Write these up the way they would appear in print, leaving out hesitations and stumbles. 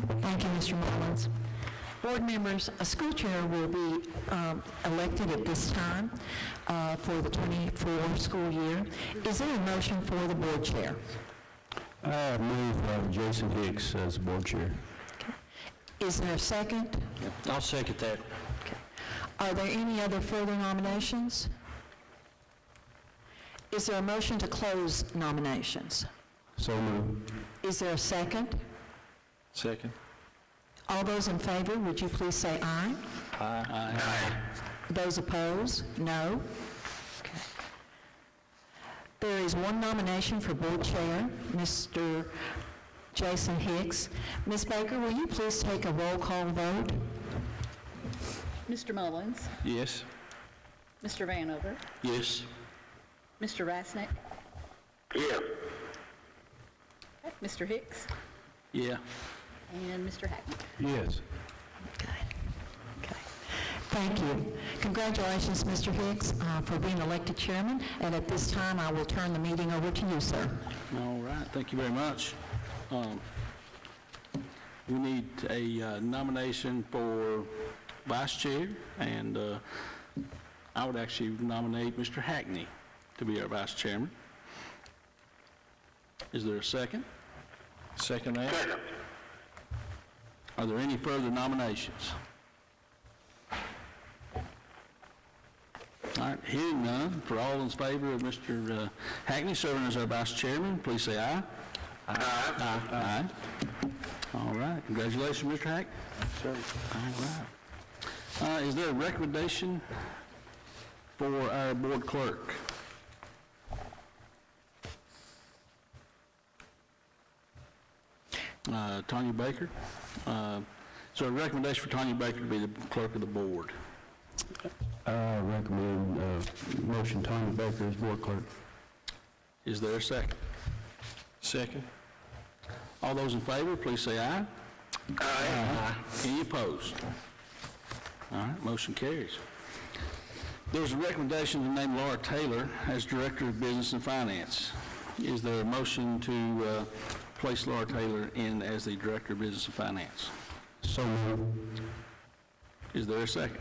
Thank you, Mr. Mullins. Board members, a school chair will be elected at this time for the 24 school year. Is there a motion for the board chair? I move Jason Hicks as board chair. Is there a second? I'll second that. Are there any other further nominations? Is there a motion to close nominations? So moved. Is there a second? Second. All those in favor, would you please say aye? Aye. Those opposed, no. Okay. There is one nomination for board chair, Mr. Jason Hicks. Ms. Baker, will you please take a roll call vote? Mr. Mullins, Yes. Mr. Vanover, Yes. Mr. Rasnick, Yeah. Mr. Hicks, Yeah. and Mr. Hackman. Yes. Okay. Thank you. Congratulations, Mr. Hicks, for being elected chairman. And at this time, I will turn the meeting over to you, sir. All right, thank you very much. We need a nomination for vice chair, and I would actually nominate Mr. Hackney to be our vice chairman. Is there a second? Second that. Second. Are there any further nominations? All right, hearing none, for all in favor of Mr. Hackney serving as our vice chairman, please say aye. Aye. Aye. All right, congratulations, Mr. Hackney. Sir. All right. Is there a recommendation for our board clerk? Tanya Baker. So a recommendation for Tanya Baker to be the clerk of the board. I recommend motion Tony Baker as board clerk. Is there a second? Second. All those in favor, please say aye. Aye. Any opposed? All right, motion carries. There's a recommendation to name Laura Taylor as Director of Business and Finance. Is there a motion to place Laura Taylor in as the Director of Business and Finance? So moved. Is there a second?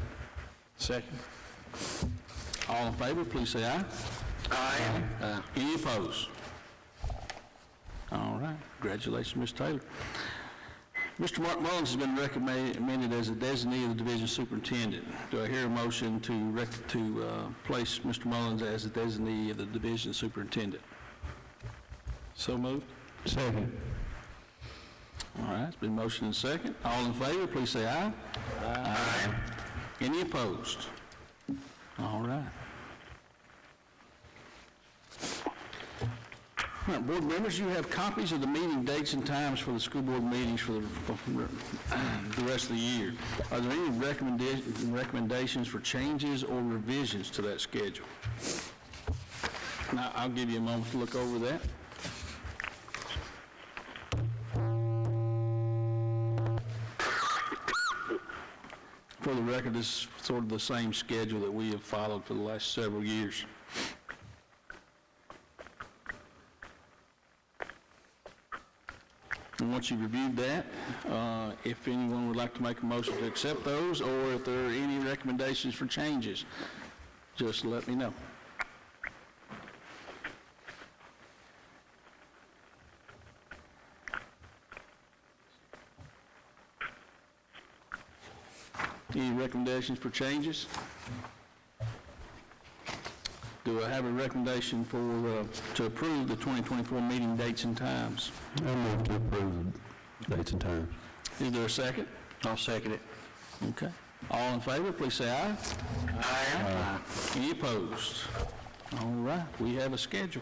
Second. All in favor, please say aye. Aye. Any opposed? All right, congratulations, Ms. Taylor. Mr. Mark Mullins has been recommended as a designee of the division superintendent. Do I hear a motion to place Mr. Mullins as a designee of the division superintendent? So moved. Second. All right, it's been motioned and second. All in favor, please say aye. Aye. Any opposed? All right. All right, board members, you have copies of the meeting dates and times for the school board meetings for the rest of the year. Are there any recommendations for changes or revisions to that schedule? Now, I'll give you a moment to look over that. For the record, this is sort of the same schedule that we have followed for the last several years. And once you've reviewed that, if anyone would like to make a motion to accept those, or if there are any recommendations for changes, just let me know. Any recommendations for changes? Do I have a recommendation for, to approve the 2024 meeting dates and times? I move to approve the dates and times. Is there a second? I'll second it. Okay. All in favor, please say aye. Aye. Any opposed? All right, we have a schedule.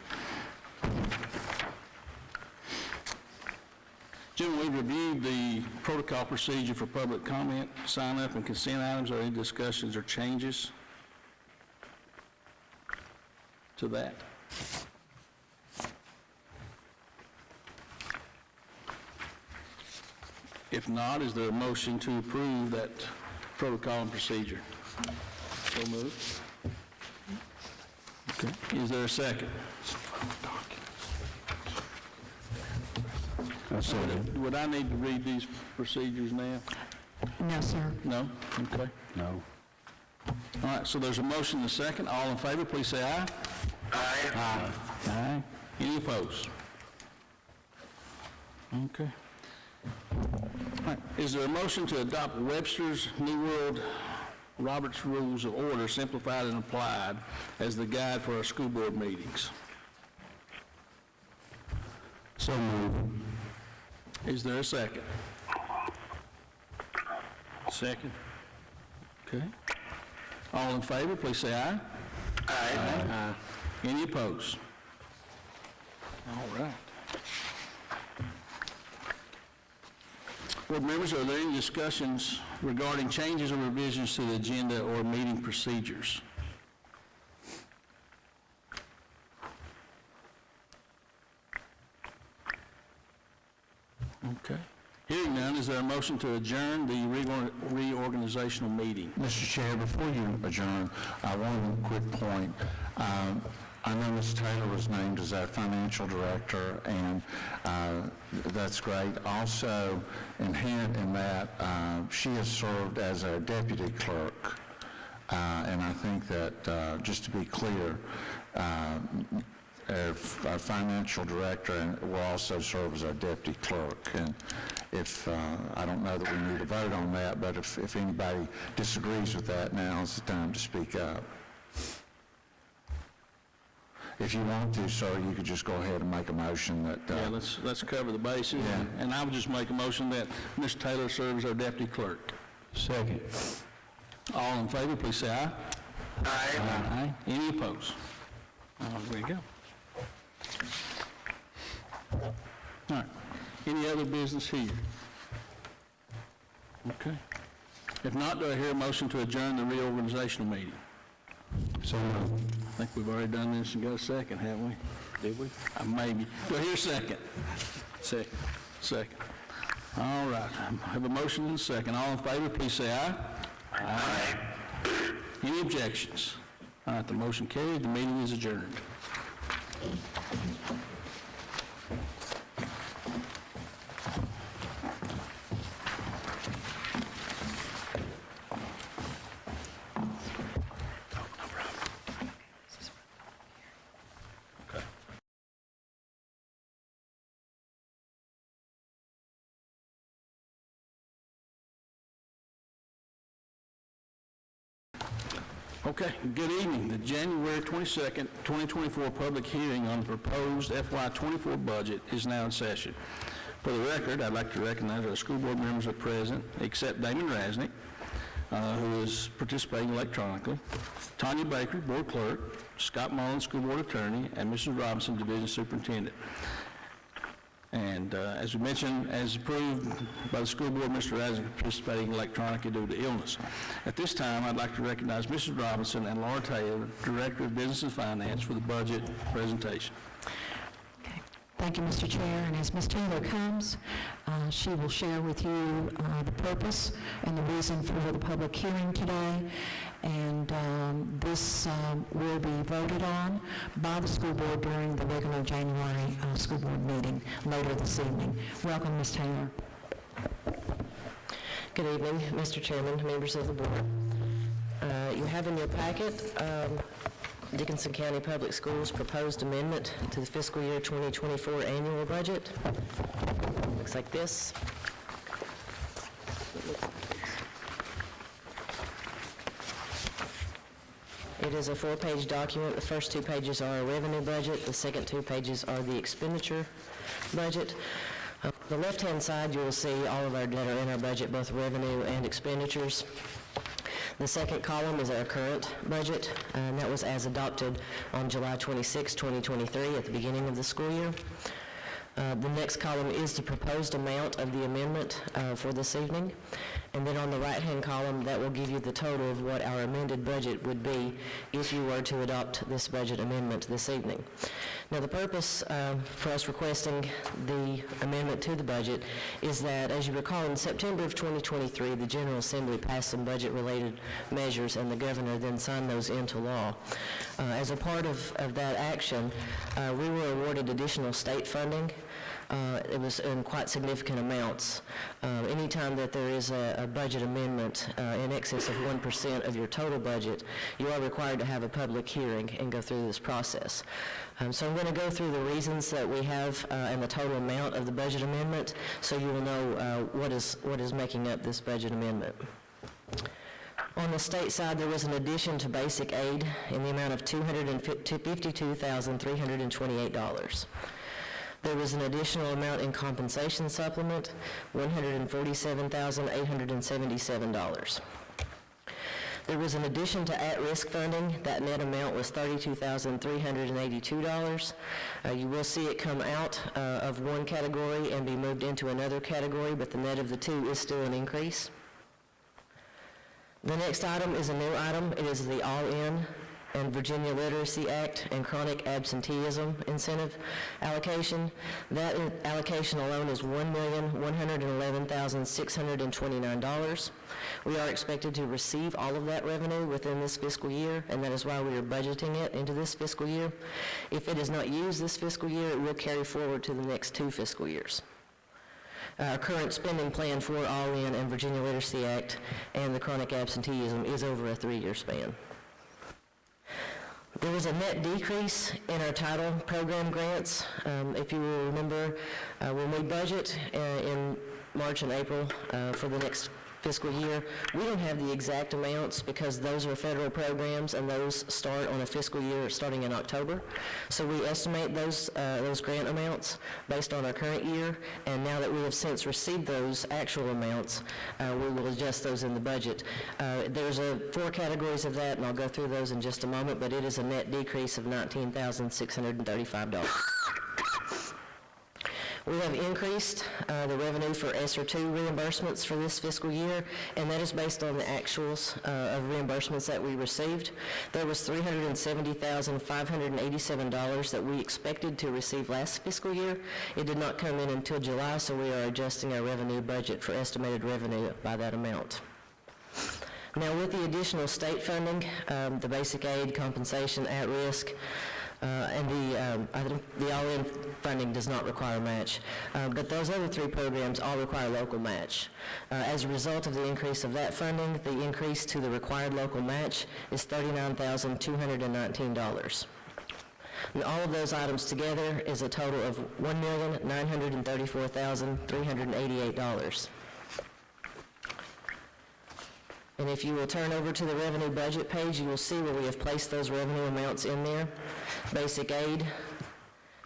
Gentlemen, we've reviewed the protocol procedure for public comment, sign-up, and consent items. Are there any discussions or changes to that? If not, is there a motion to approve that protocol and procedure? So moved. Okay. Is there a second? I second. Would I need to read these procedures now? No, sir. No? Okay. No. All right, so there's a motion and a second. All in favor, please say aye. Aye. Aye. Any opposed? Okay. All right, is there a motion to adopt Webster's New World Roberts Rules of Order, simplified and applied, as the guide for our school board meetings? So moved. Is there a second? Second. Okay. All in favor, please say aye. Aye. Any opposed? All right. Board members, are there any discussions regarding changes or revisions to the agenda or meeting procedures? Okay. Hearing none, is there a motion to adjourn the reorganizational meeting? Mr. Chair, before you adjourn, one quick point. I know Ms. Taylor was named as our financial director, and that's great. Also, inherent in that, she has served as our deputy clerk. And I think that, just to be clear, our financial director will also serve as our deputy clerk. And if, I don't know that we need to vote on that, but if anybody disagrees with that, now is the time to speak up. If you want to, sir, you could just go ahead and make a motion that... Yeah, let's cover the bases. Yeah. And I would just make a motion that Ms. Taylor serves as our deputy clerk. Second. All in favor, please say aye. Aye. Aye. Any opposed? There you go. All right. Any other business here? Okay. If not, do I hear a motion to adjourn the reorganizational meeting? So moved. I think we've already done this and got a second, haven't we? Did we? Maybe. Do I hear a second? Second. Second. All right. I have a motion and a second. All in favor, please say aye. Aye. Any objections? All right, the motion carried. The meeting is adjourned. Okay, good evening. The January 22nd, 2024 public hearing on the proposed FY24 budget is now in session. For the record, I'd like to recognize our school board members are present, except Damon Rasnick, who is participating electronically, Tanya Baker, board clerk, Scott Mullins, school board attorney, and Mrs. Robinson, division superintendent. And as we mentioned, as approved by the school board, Mr. Rasnick participating electronically due to illness. At this time, I'd like to recognize Mrs. Robinson and Laura Taylor, Director of Business and Finance, for the budget presentation. Okay. Thank you, Mr. Chair. And as Ms. Taylor comes, she will share with you the purpose and the reason for the public hearing today. And this will be voted on by the school board during the regular January school board meeting later this evening. Welcome, Ms. Taylor. Good evening, Mr. Chairman, members of the board. You have in your packet Dickinson County Public Schools proposed amendment to the fiscal year 2024 annual budget. Looks like this. It is a 4-page document. The first 2 pages are a revenue budget. The second 2 pages are the expenditure budget. The left-hand side, you will see all of our data in our budget, both revenue and expenditures. The second column is our current budget, and that was as adopted on July 26, 2023, at the beginning of the school year. The next column is the proposed amount of the amendment for this evening. And then on the right-hand column, that will give you the total of what our amended budget would be if you were to adopt this budget amendment this evening. Now, the purpose for us requesting the amendment to the budget is that, as you recall, in September of 2023, the General Assembly passed some budget-related measures, and the governor then signed those into law. As a part of that action, we were awarded additional state funding It was in quite significant amounts. Anytime that there is a budget amendment in excess of 1% of your total budget, you are required to have a public hearing and go through this process. So I'm going to go through the reasons that we have and the total amount of the budget amendment, so you will know what is making up this budget amendment. On the state side, there was an addition to basic aid in the amount of $252,328. There was an additional amount in compensation supplement, $147,877. There was an addition to at-risk funding. That net amount was $32,382. You will see it come out of one category and be moved into another category, but the net of the two is still an increase. The next item is a new item. It is the All-In and Virginia Literacy Act and Chronic Absenteeism Incentive allocation. That allocation alone is $1,111,629. We are expected to receive all of that revenue within this fiscal year, and that is why we are budgeting it into this fiscal year. If it is not used this fiscal year, it will carry forward to the next 2 fiscal years. Our current spending plan for All-In and Virginia Literacy Act and the chronic absenteeism is over a 3-year span. There was a net decrease in our title program grants. If you will remember, when we budget in March and April for the next fiscal year, we don't have the exact amounts because those are federal programs and those start on a fiscal year starting in October. So we estimate those grant amounts based on our current year, and now that we have since received those actual amounts, we will adjust those in the budget. There's 4 categories of that, and I'll go through those in just a moment, but it is a net decrease of $19,635. We have increased the revenue for ESSER II reimbursements for this fiscal year, and that is based on the actuals of reimbursements that we received. There was $370,587 that we expected to receive last fiscal year. It did not come in until July, so we are adjusting our revenue budget for estimated revenue by that amount. Now, with the additional state funding, the basic aid, compensation, at-risk, and the all-in funding does not require a match. But those other 3 programs all require local match. As a result of the increase of that funding, the increase to the required local match is $39,219. And all of those items together is a total of $1,934,388. And if you will turn over to the revenue budget page, you will see where we have placed those revenue amounts in there. Basic aid,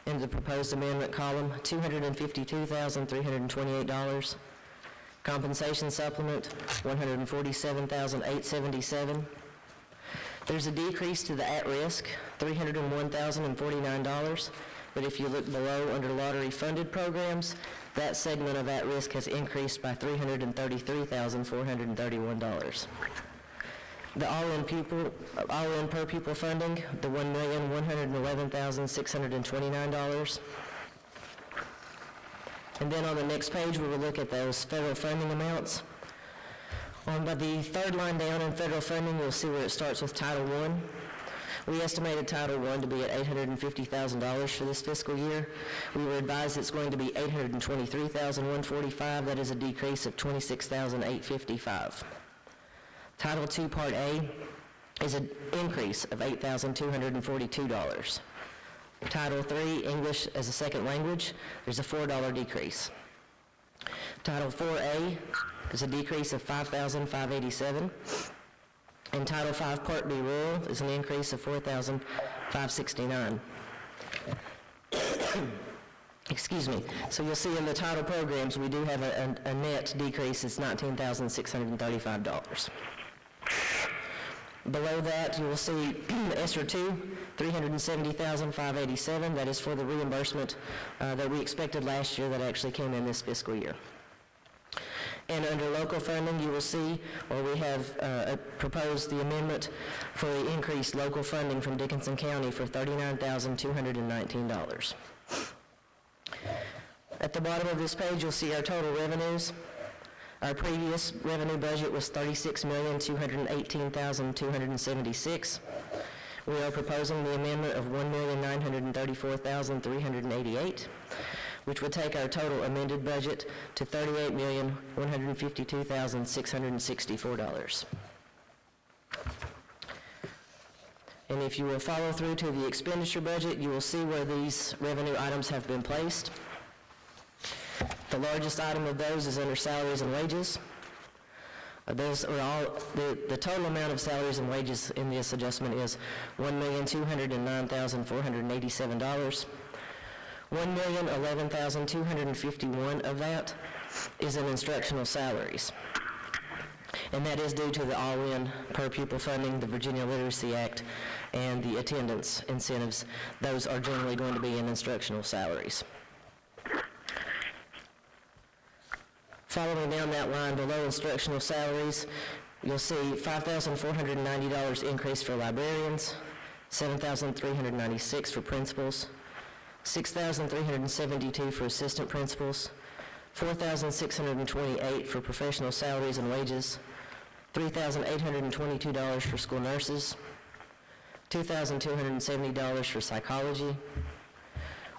in the proposed amendment column, $252,328. Compensation supplement, $147,877. There's a decrease to the at-risk, $301,049. But if you look below under lottery-funded programs, that segment of at-risk has increased by $333,431. The all-in per pupil funding, the $1,111,629. And then on the next page, we will look at those federal funding amounts. By the 3rd line down in federal funding, you'll see where it starts with Title I. We estimated Title I to be at $850,000 for this fiscal year. We were advised it's going to be $823,145. That is a decrease of $26,855. Title II Part A is an increase of $8,242. Title III English as a Second Language, there's a $4 decrease. Title IVA is a decrease of $5,587. And Title V Part B Rural is an increase of $4,569. Excuse me. So you'll see in the title programs, we do have a net decrease. It's $19,635. Below that, you will see ESSER II, $370,587. That is for the reimbursement that we expected last year that actually came in this fiscal year. And under local funding, you will see, or we have proposed the amendment for the increased local funding from Dickinson County for $39,219. At the bottom of this page, you'll see our total revenues. Our previous revenue budget was $36,218,276. We are proposing the amendment of $1,934,388. which would take our total amended budget to $38,152,664. And if you will follow through to the expenditure budget, you will see where these revenue items have been placed. The largest item of those is under salaries and wages. Those are all, the total amount of salaries and wages in this adjustment is $1,209,487. $1,011,251 of that is in instructional salaries. And that is due to the all-in per pupil funding, the Virginia Literacy Act, and the attendance incentives. Those are generally going to be in instructional salaries. Following down that line below instructional salaries, you'll see $5,490 increase for librarians, $7,396 for principals, $6,372 for assistant principals, $4,628 for professional salaries and wages, $3,822 for school nurses, $2,270 for psychology,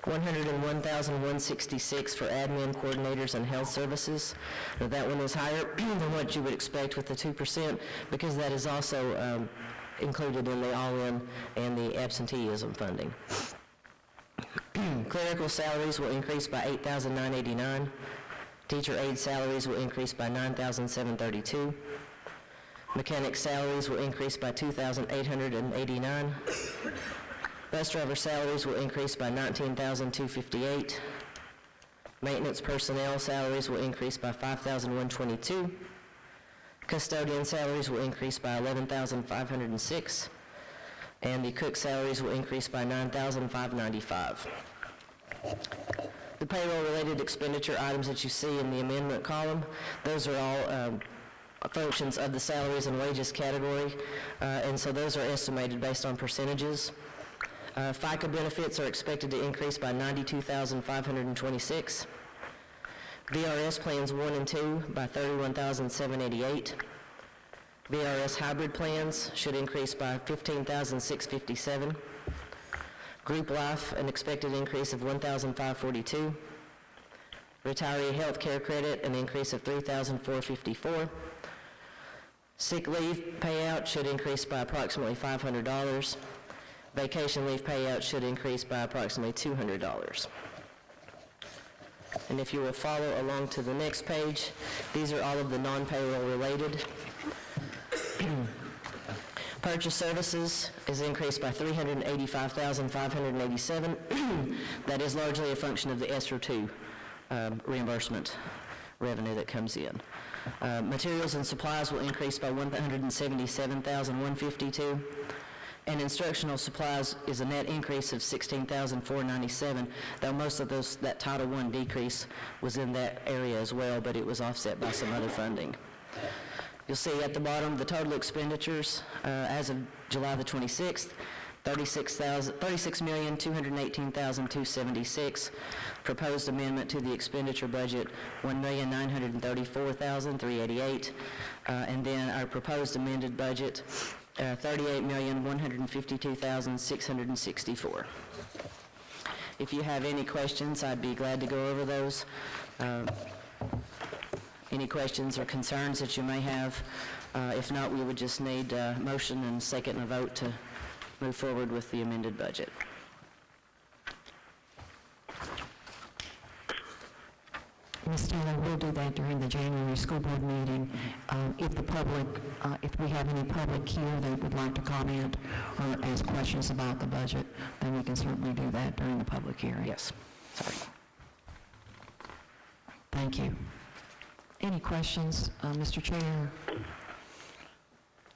$101,166 for admin coordinators and health services. Now, that one is higher than what you would expect with the 2% because that is also included in the all-in and the absenteeism funding. Clerical salaries will increase by $8,989. Teacher aide salaries will increase by $9,732. Mechanic salaries will increase by $2,889. Bus driver salaries will increase by $19,258. Maintenance personnel salaries will increase by $5,122. Custodian salaries will increase by $11,506. And the cook salaries will increase by $9,595. The payroll-related expenditure items that you see in the amendment column, those are all functions of the salaries and wages category, and so those are estimated based on percentages. FICA benefits are expected to increase by $92,526. VRS plans 1 and 2 by $31,788. VRS hybrid plans should increase by $15,657. Group life, an expected increase of $1,542. Retiree health care credit, an increase of $3,454. Sick leave payout should increase by approximately $500. Vacation leave payout should increase by approximately $200. And if you will follow along to the next page, these are all of the non-payroll related. Purchase services is increased by $385,587. That is largely a function of the ESSER II reimbursement revenue that comes in. Materials and supplies will increase by $177,152. And instructional supplies is a net increase of $16,497, though most of that Title I decrease was in that area as well, but it was offset by some other funding. You'll see at the bottom the total expenditures as of July the 26th, $36,218,276. Proposed amendment to the expenditure budget, $1,934,388. And then our proposed amended budget, $38,152,664. If you have any questions, I'd be glad to go over those. Any questions or concerns that you may have? If not, we would just need a motion and second and a vote to move forward with the amended budget. Ms. Taylor, we'll do that during the January school board meeting. If we have any public here that would like to comment or ask questions about the budget, then we can certainly do that during the public hearing. Yes. Sorry. Thank you. Any questions, Mr. Chair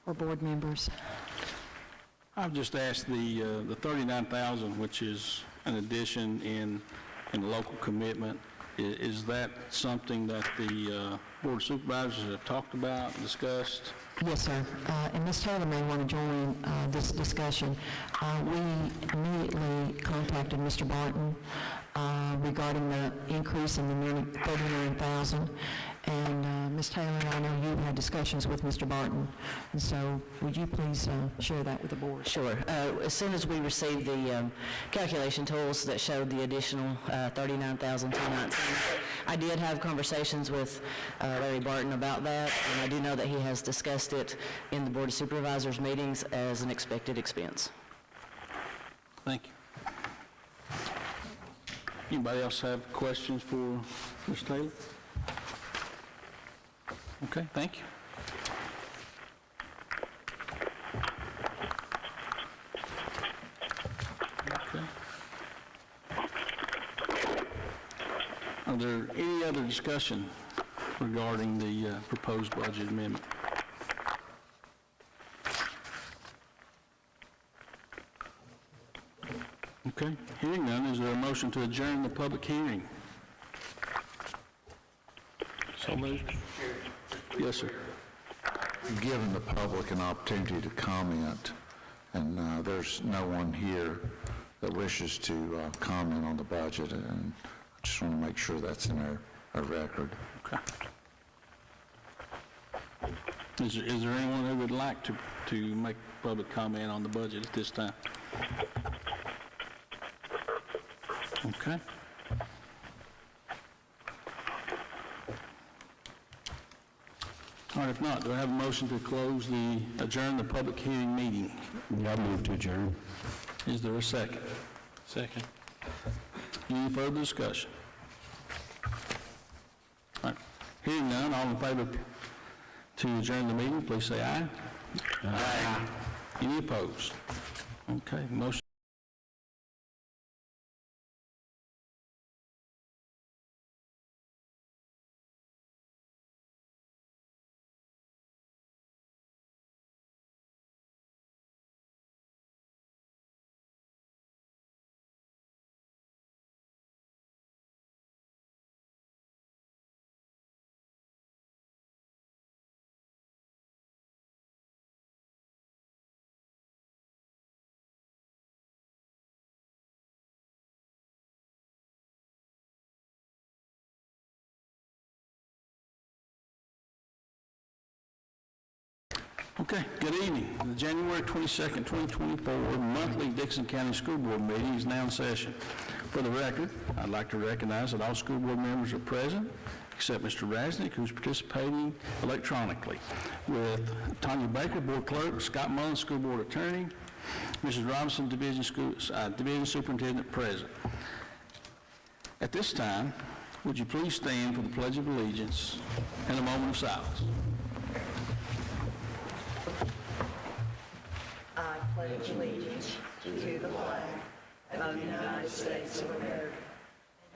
or board members? I've just asked the $39,000, which is an addition in local commitment. Is that something that the Board of Supervisors have talked about, discussed? Yes, sir. And Ms. Taylor may want to join this discussion. We immediately contacted Mr. Barton regarding the increase in the $39,000, And Ms. Taylor, I know you've had discussions with Mr. Barton, and so would you please share that with the board? Sure. As soon as we received the calculation tools that showed the additional $39,219, I did have conversations with Larry Barton about that, and I do know that he has discussed it in the Board of Supervisors meetings as an expected expense. Thank you. Anybody else have questions for Ms. Taylor? Okay, thank you. Okay. Are there any other discussion regarding the proposed budget amendment? Okay, hearing none, is there a motion to adjourn the public hearing? So moved. Yes, sir. Given the public an opportunity to comment, and there's no one here that wishes to comment on the budget, and I just want to make sure that's in our record. Okay. Is there anyone who would like to make public comment on the budget at this time? Okay. All right, if not, do I have a motion to adjourn the public hearing meeting? I move to adjourn. Is there a second? Second. Any further discussion? All right, hearing none, all in favor to adjourn the meeting, please say aye. Aye. Any opposed? Okay, motion. Okay, good evening. The January 22nd, 2024 monthly Dixon County School Board meeting is now in session. For the record, I'd like to recognize that all school board members are present, except Mr. Rasnick, who's participating electronically, with Tanya Baker, Board Clerk, Scott Mullins, School Board Attorney, Mrs. Robinson, Division Superintendent, present. At this time, would you please stand for the Pledge of Allegiance and a moment of silence? I pledge allegiance to the flag of the United States of America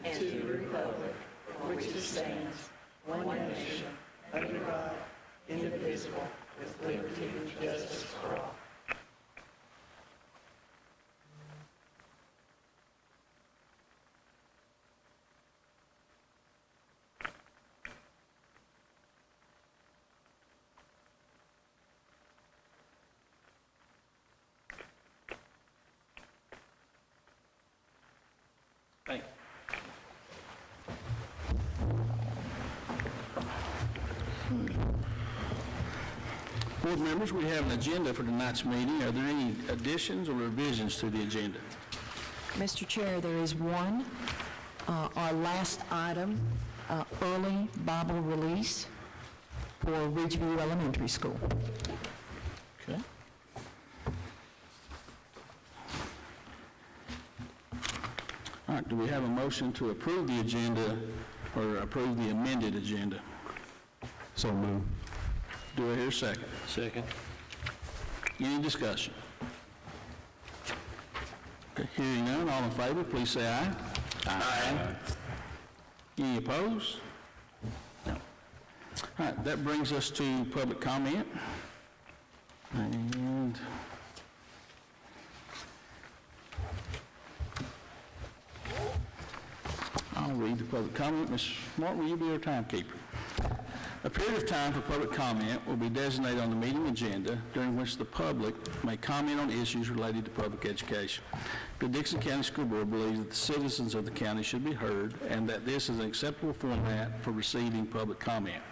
and to the republic for which it stands, one nation, under God, indivisible, with liberty and justice for all. Thank you. Board members, we have an agenda for tonight's meeting. Are there any additions or revisions to the agenda? Mr. Chair, there is one. Our last item, early Bible release for Ridgeview Elementary School. Okay. All right, do we have a motion to approve the agenda or approve the amended agenda? So moved. Do I hear a second? Second. Any discussion? Okay, hearing none, all in favor, please say aye. Aye. Any opposed? No. All right, that brings us to public comment. And I'll read the public comment. Ms. Martin, will you be our timekeeper? A period of time for public comment will be designated on the meeting agenda during which the public may comment on issues related to public education. The Dixon County School Board believes that the citizens of the county should be heard and that this is an acceptable format for receiving public comment.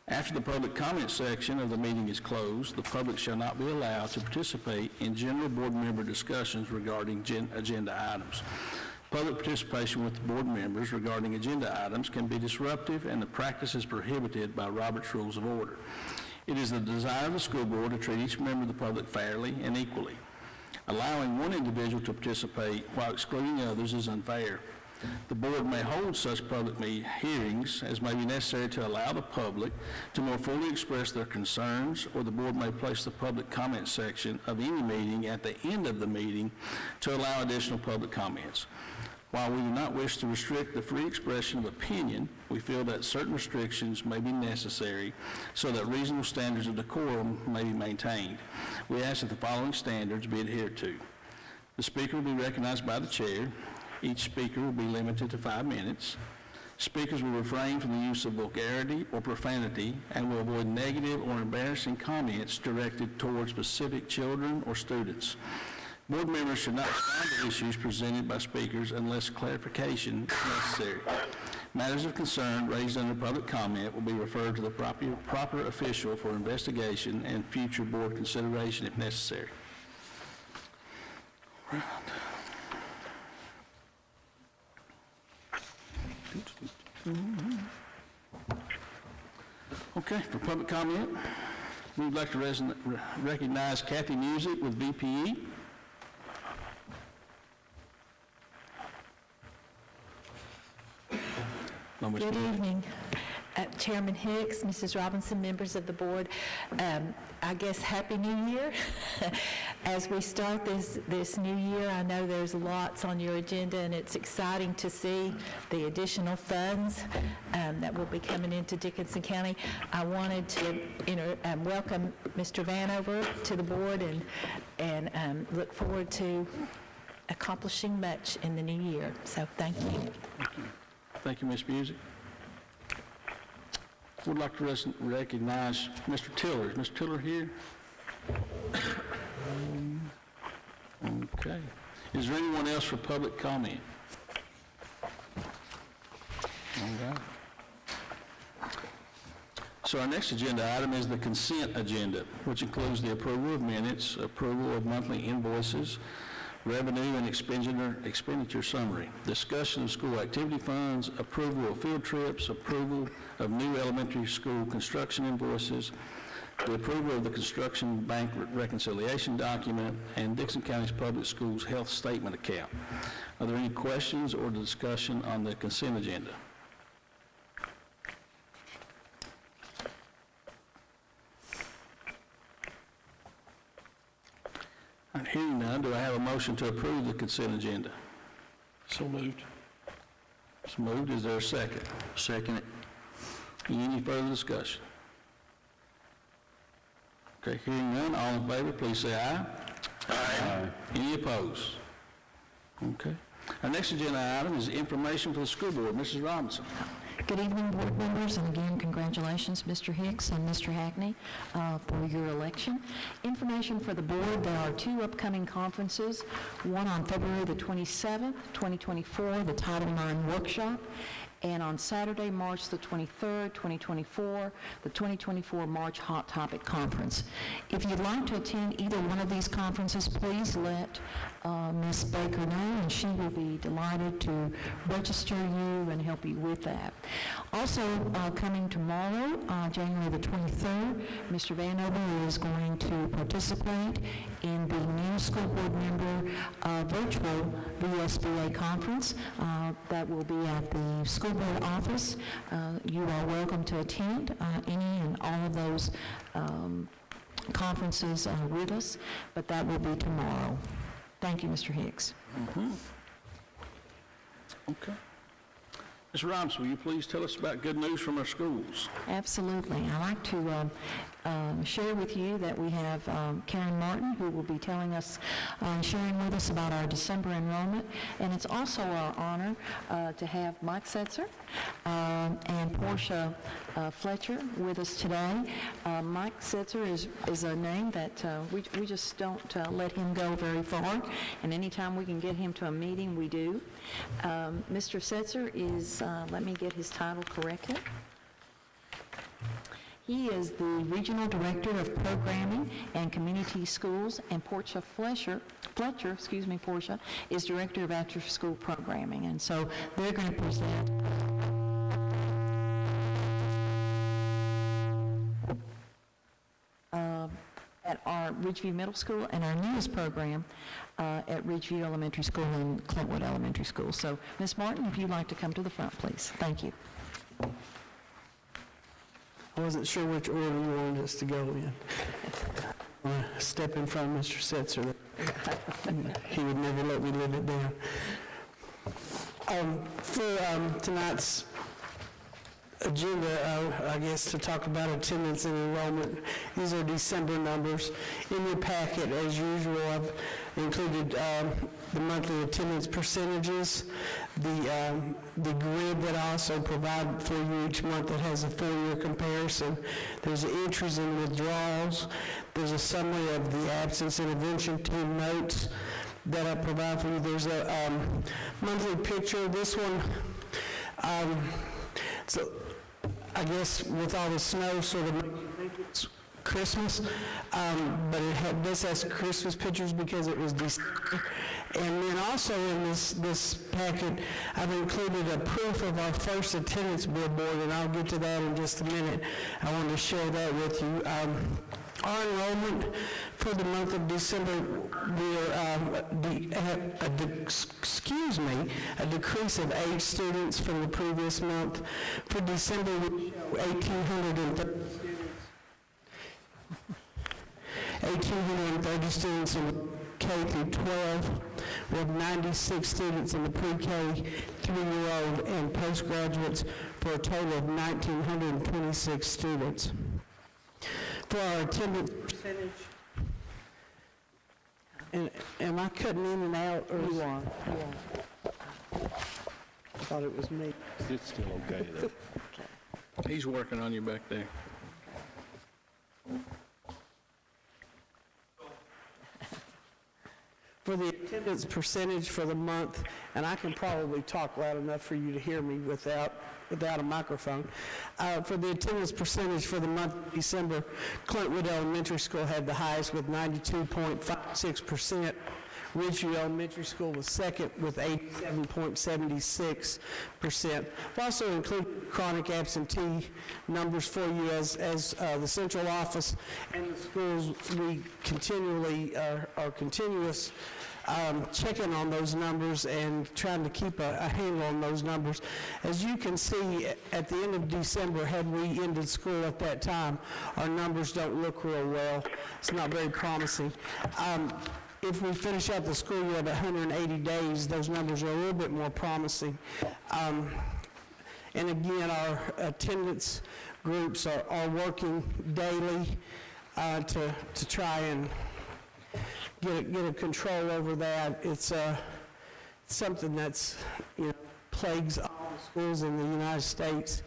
After the public comment section of the meeting is closed, the public shall not be allowed to participate in general board member discussions regarding agenda items. Public participation with the board members regarding agenda items can be disruptive, and the practice is prohibited by Robert's Rules of Order. It is the desire of the school board to treat each member of the public fairly and equally. Allowing one individual to participate while excluding others is unfair. The board may hold such public hearings as may be necessary to allow the public to more fully express their concerns, or the board may place the public comment section of any meeting at the end of the meeting to allow additional public comments. While we do not wish to restrict the free expression of opinion, we feel that certain restrictions may be necessary so that reasonable standards of decorum may be maintained. We ask that the following standards be adhered to. The speaker will be recognized by the chair. Each speaker will be limited to 5 minutes. Speakers will refrain from the use of vulgarity or profanity and will avoid negative or embarrassing comments directed toward specific children or students. Board members should not respond to issues presented by speakers unless clarification is necessary. Matters of concern raised under public comment will be referred to the proper official for investigation and future board consideration if necessary. Okay, for public comment, we'd like to recognize Kathy Music with VPE. No, Ms. Good Music. evening, Chairman Hicks, Mrs. Robinson, members of the board. I guess Happy New Year. As we start this new year, I know there's lots on your agenda, and it's exciting to see the additional funds that will be coming into Dickinson County. I wanted to welcome Mr. Vanover to the board and look forward to accomplishing much in the new year. So thank you. Thank you, Ms. Music. Would like to recognize Mr. Tiller. Is Mr. Tiller here? Okay. Is there anyone else for public comment? All right. So our next agenda item is the consent agenda, which includes the approval of minutes, approval of monthly invoices, revenue and expenditure summary, discussion of school activity funds, approval of field trips, approval of new elementary school construction invoices, the approval of the construction bank reconciliation document, and Dixon County's Public Schools health statement account. Are there any questions or discussion on the consent agenda? Hearing none, do I have a motion to approve the consent agenda? So moved. So moved. Is there a second? Second it. Any further discussion? Okay, hearing none, all in favor, please say aye. Aye. Any opposed? Okay. Our next agenda item is information for the school board. Mrs. Robinson. Good evening, board members, and again, congratulations, Mr. Hicks and Mr. Hackney, for your election. Information for the board: there are 2 upcoming conferences, one on February the 27th, 2024, the Title IX workshop, and on Saturday, March the 23rd, 2024, the 2024 March Hot Topic Conference. If you'd like to attend either one of these conferences, please let Ms. Baker know, and she will be delighted to register you and help you with that. Also, coming tomorrow, January the 23rd, Mr. Vanover is going to participate in the new school board member virtual VSBA conference that will be at the school board office. You are welcome to attend any and all of those conferences with us, but that will be tomorrow. Thank you, Mr. Hicks. Okay. Ms. Robinson, will you please tell us about good news from our schools? Absolutely. I like to share with you that we have Karen Martin, who will be telling us, sharing with us about our December enrollment. And it's also our honor to have Mike Setzer and Portia Fletcher with us today. Mike Setzer is a name that we just don't let him go very far, and anytime we can get him to a meeting, we do. Mr. Setzer is, let me get his title correctly. He is the Regional Director of Programming and Community Schools, and Portia Fletcher, Portia, is Director of After-School Programming. And so they're going to present at our Ridgeview Middle School and our newest program at Ridgeview Elementary School and Clintwood Elementary School. So, Ms. Martin, if you'd like to come to the front, please. Thank you. I wasn't sure which order you wanted us to go in. I want to step in front of Mr. Setzer. He would never let me live it down. For tonight's agenda, I guess, to talk about attendance and enrollment, these are December numbers. In your packet, as usual, I've included the monthly attendance percentages, the grid that I also provide for you each month that has a full-year comparison. There's entries and withdrawals. There's a summary of the absence intervention team notes that I provide for you. There's a monthly picture. This one, so I guess with all the snow, sort of makes you think it's Christmas, but this has Christmas pictures because it was December. And then also in this packet, I've included a proof of our first attendance billboard, and I'll get to that in just a minute. I wanted to share that with you. Our enrollment for the month of December, we had a decrease of 8 students from the previous month. For December, we show 1,830 students in K through 12. We have 96 students in the pre-K, 3-year-old, and postgraduates for a total of 1,926 students. For our attendance percentage, and am I cutting in and out, or you are? I thought it was me. It's still okay, though. He's working on you back there. For the attendance percentage for the month, and I can probably talk loud enough for you to hear me without a microphone. For the attendance percentage for the month of December, Clintwood Elementary School had the highest with 92.56%. Ridgeview Elementary School was second with 87.76%. I've also included chronic absentee numbers for you as the central office and the schools, we continually are continuous checking on those numbers and trying to keep a handle on those numbers. As you can see, at the end of December, had we ended school at that time, our numbers don't look real well. It's not very promising. If we finish out the school year at 180 days, those numbers are a little bit more promising. And again, our attendance groups are working daily to try and get a control over that. It's something that's, plagues all the schools in the United States,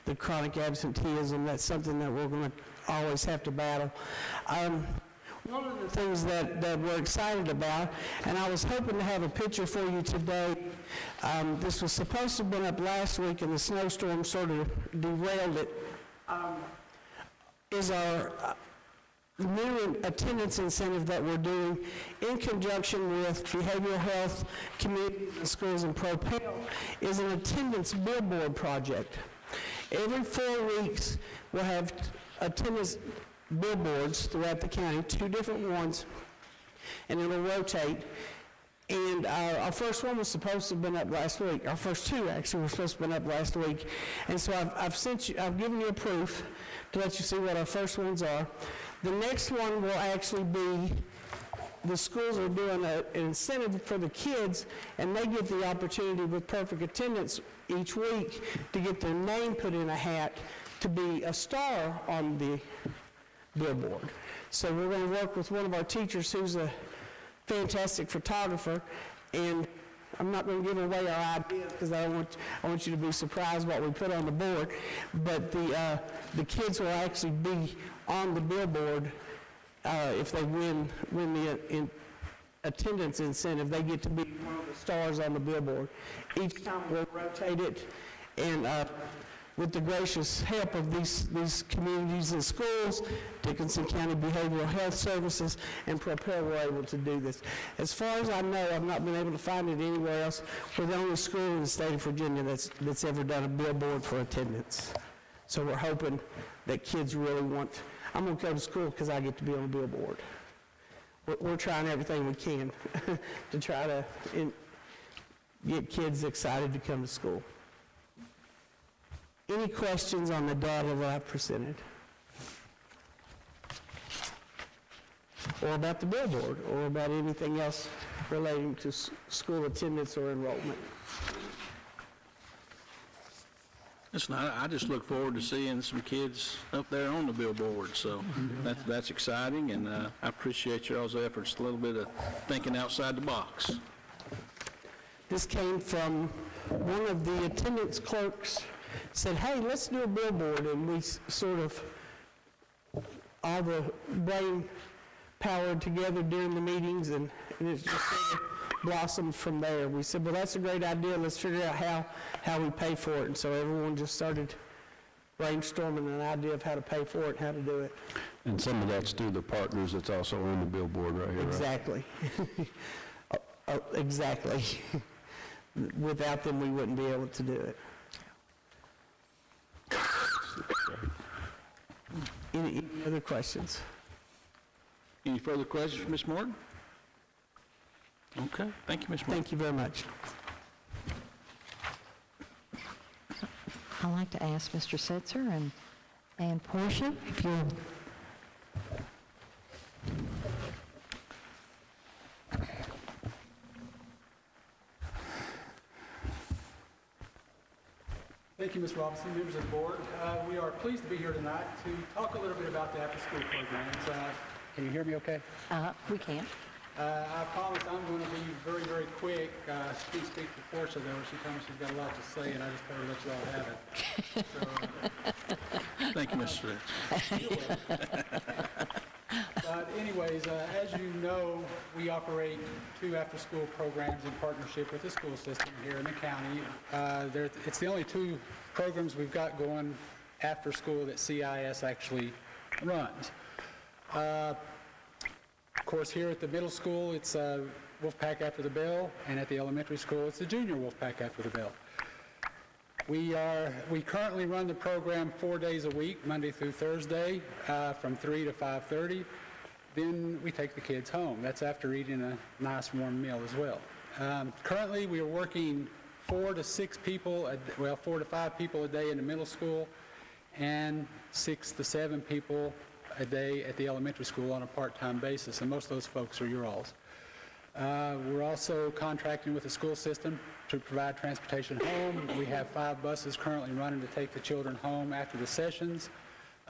the chronic absenteeism. That's something that we're going to always have to battle. One of the things that we're excited about, and I was hoping to have a picture for you today, this was supposed to have been up last week and the snowstorm sort of derailed it, is our new attendance incentive that we're doing in conjunction with Behavioral Health, Community Schools, and Propel, is an attendance billboard project. Every 4 weeks, we'll have attendance billboards throughout the county, 2 different ones, and it'll rotate. And our first one was supposed to have been up last week. Our first 2 actually were supposed to have been up last week. And so I've given you a proof to let you see what our first ones are. The next one will actually be, the schools are doing an incentive for the kids, and they get the opportunity with perfect attendance each week to get their name put in a hat to be a star on the billboard. So we're going to work with one of our teachers who's a fantastic photographer, and I'm not going to give away our ideas because I want you to be surprised what we put on the board, but the kids will actually be on the billboard if they win the attendance incentive. They get to be one of the stars on the billboard. Each time we'll rotate it, and with the gracious help of these communities and schools, Dickinson County Behavioral Health Services, and Prepare, we're able to do this. As far as I know, I've not been able to find it anywhere else. We're the only school in the state of Virginia that's ever done a billboard for attendance. So we're hoping that kids really want, I'm going to go to school because I get to be on a billboard. We're trying everything we can to try to get kids excited to come to school. Any questions on the data that I've presented? Or about the billboard, or about anything else relating to school attendance or enrollment? Listen, I just look forward to seeing some kids up there on the billboard, so that's exciting, and I appreciate y'all's efforts, a little bit of thinking outside the box. This came from one of the attendance clerks, said, hey, let's do a billboard, and we sort of, all the brain powered together during the meetings, and it just sort of blossomed from there. We said, well, that's a great idea, let's figure out how we pay for it, and so everyone just started brainstorming an idea of how to pay for it, how to do it. And some of that's through the partners that's also on the billboard right here, right? Exactly. Exactly. Without them, we wouldn't be able to do it. Any other questions? Any further questions for Ms. Morton? Okay, thank you, Ms. Morton. Thank you very much. I'd like to ask Mr. Setzer and Portia if you'll... Thank you, Ms. Robinson, members of the board. We are pleased to be here tonight to talk a little bit about the after-school programs. Can you hear me okay? We can. I promise I'm going to be very, very quick. Speak to Portia, though. She told me she's got a lot to say, and I just told her to let you all have it. Thank you, Mr. But anyways, as you know, we operate 2 after-school programs in partnership with the school system here in the county. It's the only 2 programs we've got going after school that CIS actually runs. Of course, here at the middle school, it's Wolfpack After the Bell, and at the elementary school, it's the Junior Wolfpack After the Bell. We currently run the program 4 days a week, Monday through Thursday, from 3 to 5:30. Then we take the kids home. That's after eating a nice warm meal as well. Currently, we are working 4 to 5 people a day in the middle school, and 6 to 7 people a day at the elementary school on a part-time basis, and most of those folks are your alls. We're also contracting with the school system to provide transportation home. We have 5 buses currently running to take the children home after the sessions.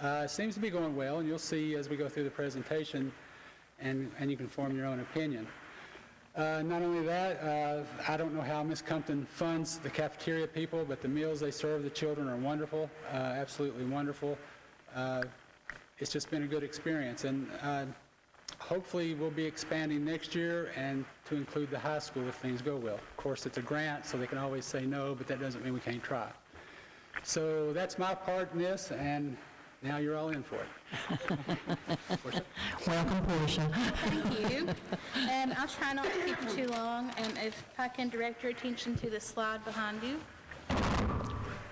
It seems to be going well, and you'll see as we go through the presentation, and you can form your own opinion. Not only that, I don't know how Ms. Compton funds the cafeteria people, but the meals they serve the children are wonderful, absolutely wonderful. It's just been a good experience, and hopefully we'll be expanding next year and to include the high school if things go well. Of course, it's a grant, so they can always say no, but that doesn't mean we can't try. So that's my part in this, and now you're all in for it. Portia? Welcome, Portia. Thank you. I'll try not to keep you too long, and if I can direct your attention to the slide behind you.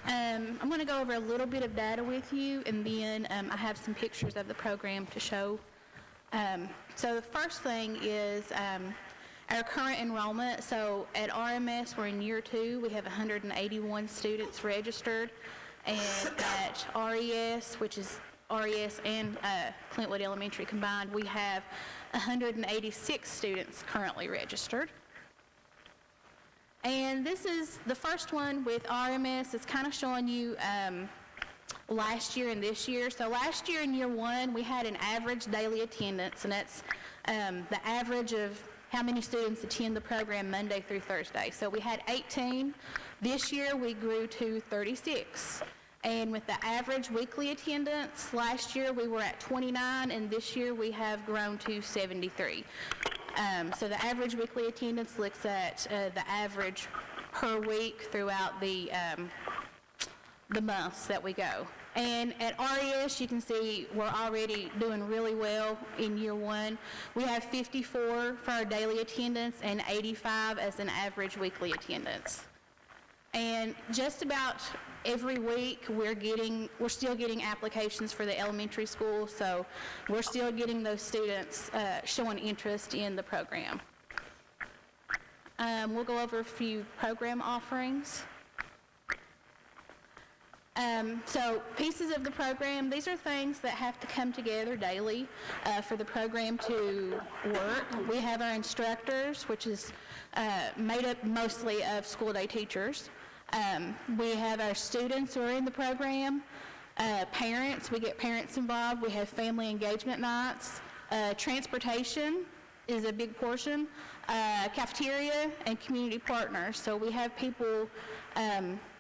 I'm going to go over a little bit of data with you, and then I have some pictures of the program to show. So the first thing is our current enrollment. So at RMS, we're in year 2. We have 181 students registered. And at RES, which is RES and Clintwood Elementary combined, we have 186 students currently registered. And this is the first one with RMS. It's kind of showing you last year and this year. So last year in year one, we had an average daily attendance, and that's the average of how many students attend the program Monday through Thursday. So we had 18. This year, we grew to 36. And with the average weekly attendance, last year we were at 29, and this year we have grown to 73. So the average weekly attendance looks at the average per week throughout the months that we go. And at RES, you can see we're already doing really well in year one. We have 54 for our daily attendance and 85 as an average weekly attendance. And just about every week, we're still getting applications for the elementary school, so we're still getting those students showing interest in the program. We'll go over a few program offerings. So pieces of the program, these are things that have to come together daily for the program to work. We have our instructors, which is made up mostly of school day teachers. We have our students who are in the program, parents, we get parents involved, we have family engagement nights, transportation is a big portion, cafeteria, and community partners. So we have people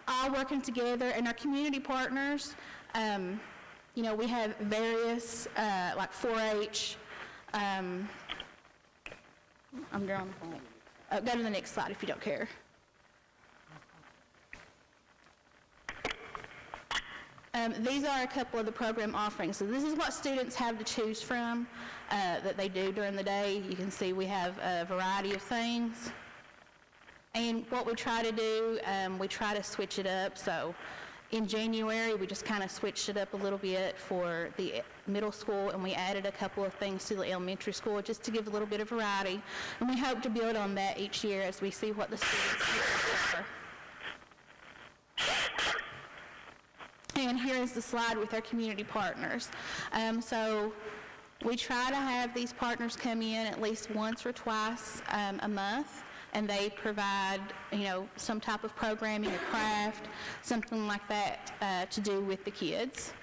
all working together, and our community partners, we have various, like 4-H, I'm drawing the blank. Go to the next slide if you don't care. These are a couple of the program offerings. So this is what students have to choose from that they do during the day. You can see we have a variety of things. And what we try to do, we try to switch it up. So in January, we just kind of switched it up a little bit for the middle school, and we added a couple of things to the elementary school just to give a little bit of variety. And we hope to build on that each year as we see what the students can offer. And here is the slide with our community partners. So we try to have these partners come in at least once or twice a month, and they provide, some type of programming, a craft, something like that to do with the kids.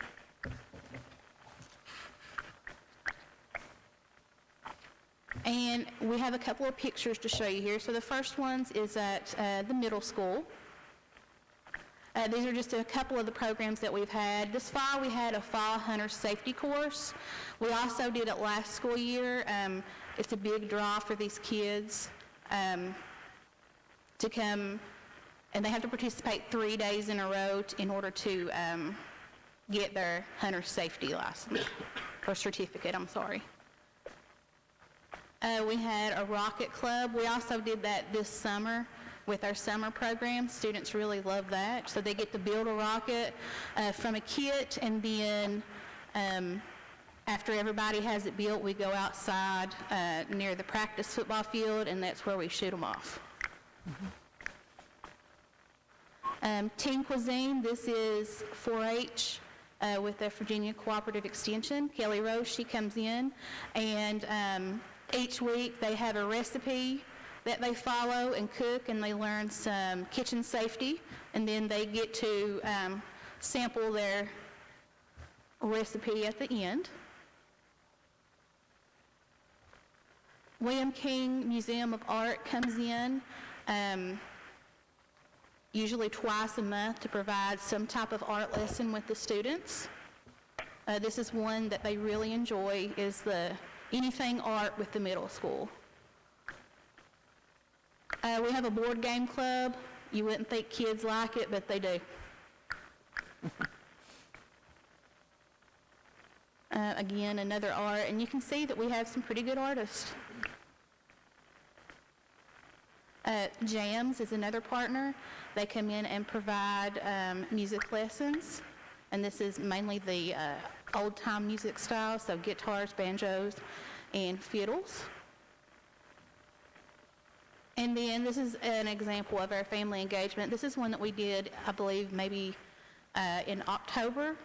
And we have a couple of pictures to show you here. So the first one is at the middle school. These are just a couple of the programs that we've had. This fall, we had a fall hunter safety course. We also did it last school year. It's a big draw for these kids to come, and they have to participate 3 days in a row in order to get their hunter safety license, or certificate, I'm sorry. We had a rocket club. We also did that this summer with our summer program. Students really love that. So they get to build a rocket from a kit, and then after everybody has it built, we go outside near the practice football field, and that's where we shoot them off. Teen Cuisine, this is 4-H with the Virginia Cooperative Extension. Kelly Rose, she comes in, and each week they have a recipe that they follow and cook, and they learn some kitchen safety, and then they get to sample their recipe at the end. William King Museum of Art comes in usually twice a month to provide some type of art lesson with the students. This is one that they really enjoy, is the anything art with the middle school. We have a board game club. You wouldn't think kids like it, but they do. Again, another art, and you can see that we have some pretty good artists. Jams is another partner. They come in and provide music lessons, and this is mainly the old-time music style, so guitars, banjos, and fiddles. And then this is an example of our family engagement. This is one that we did, I believe, maybe in October.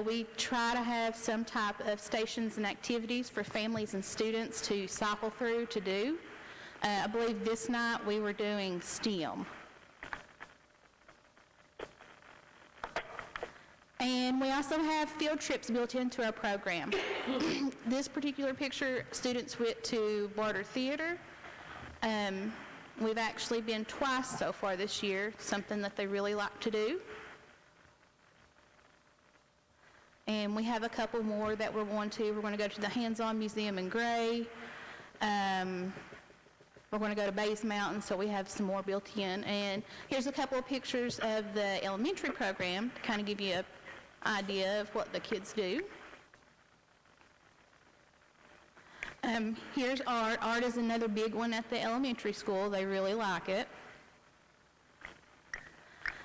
We try to have some type of stations and activities for families and students to cycle through to do. I believe this night we were doing STEM. And we also have field trips built into our program. This particular picture, students went to Barter Theater. We've actually been twice so far this year, something that they really like to do. And we have a couple more that we're going to. We're going to go to the Hands-On Museum in Gray. We're going to go to Bays Mountain, so we have some more built in. And here's a couple of pictures of the elementary program to kind of give you an idea of what the kids do. Here's art. Art is another big one at the elementary school. They really like it.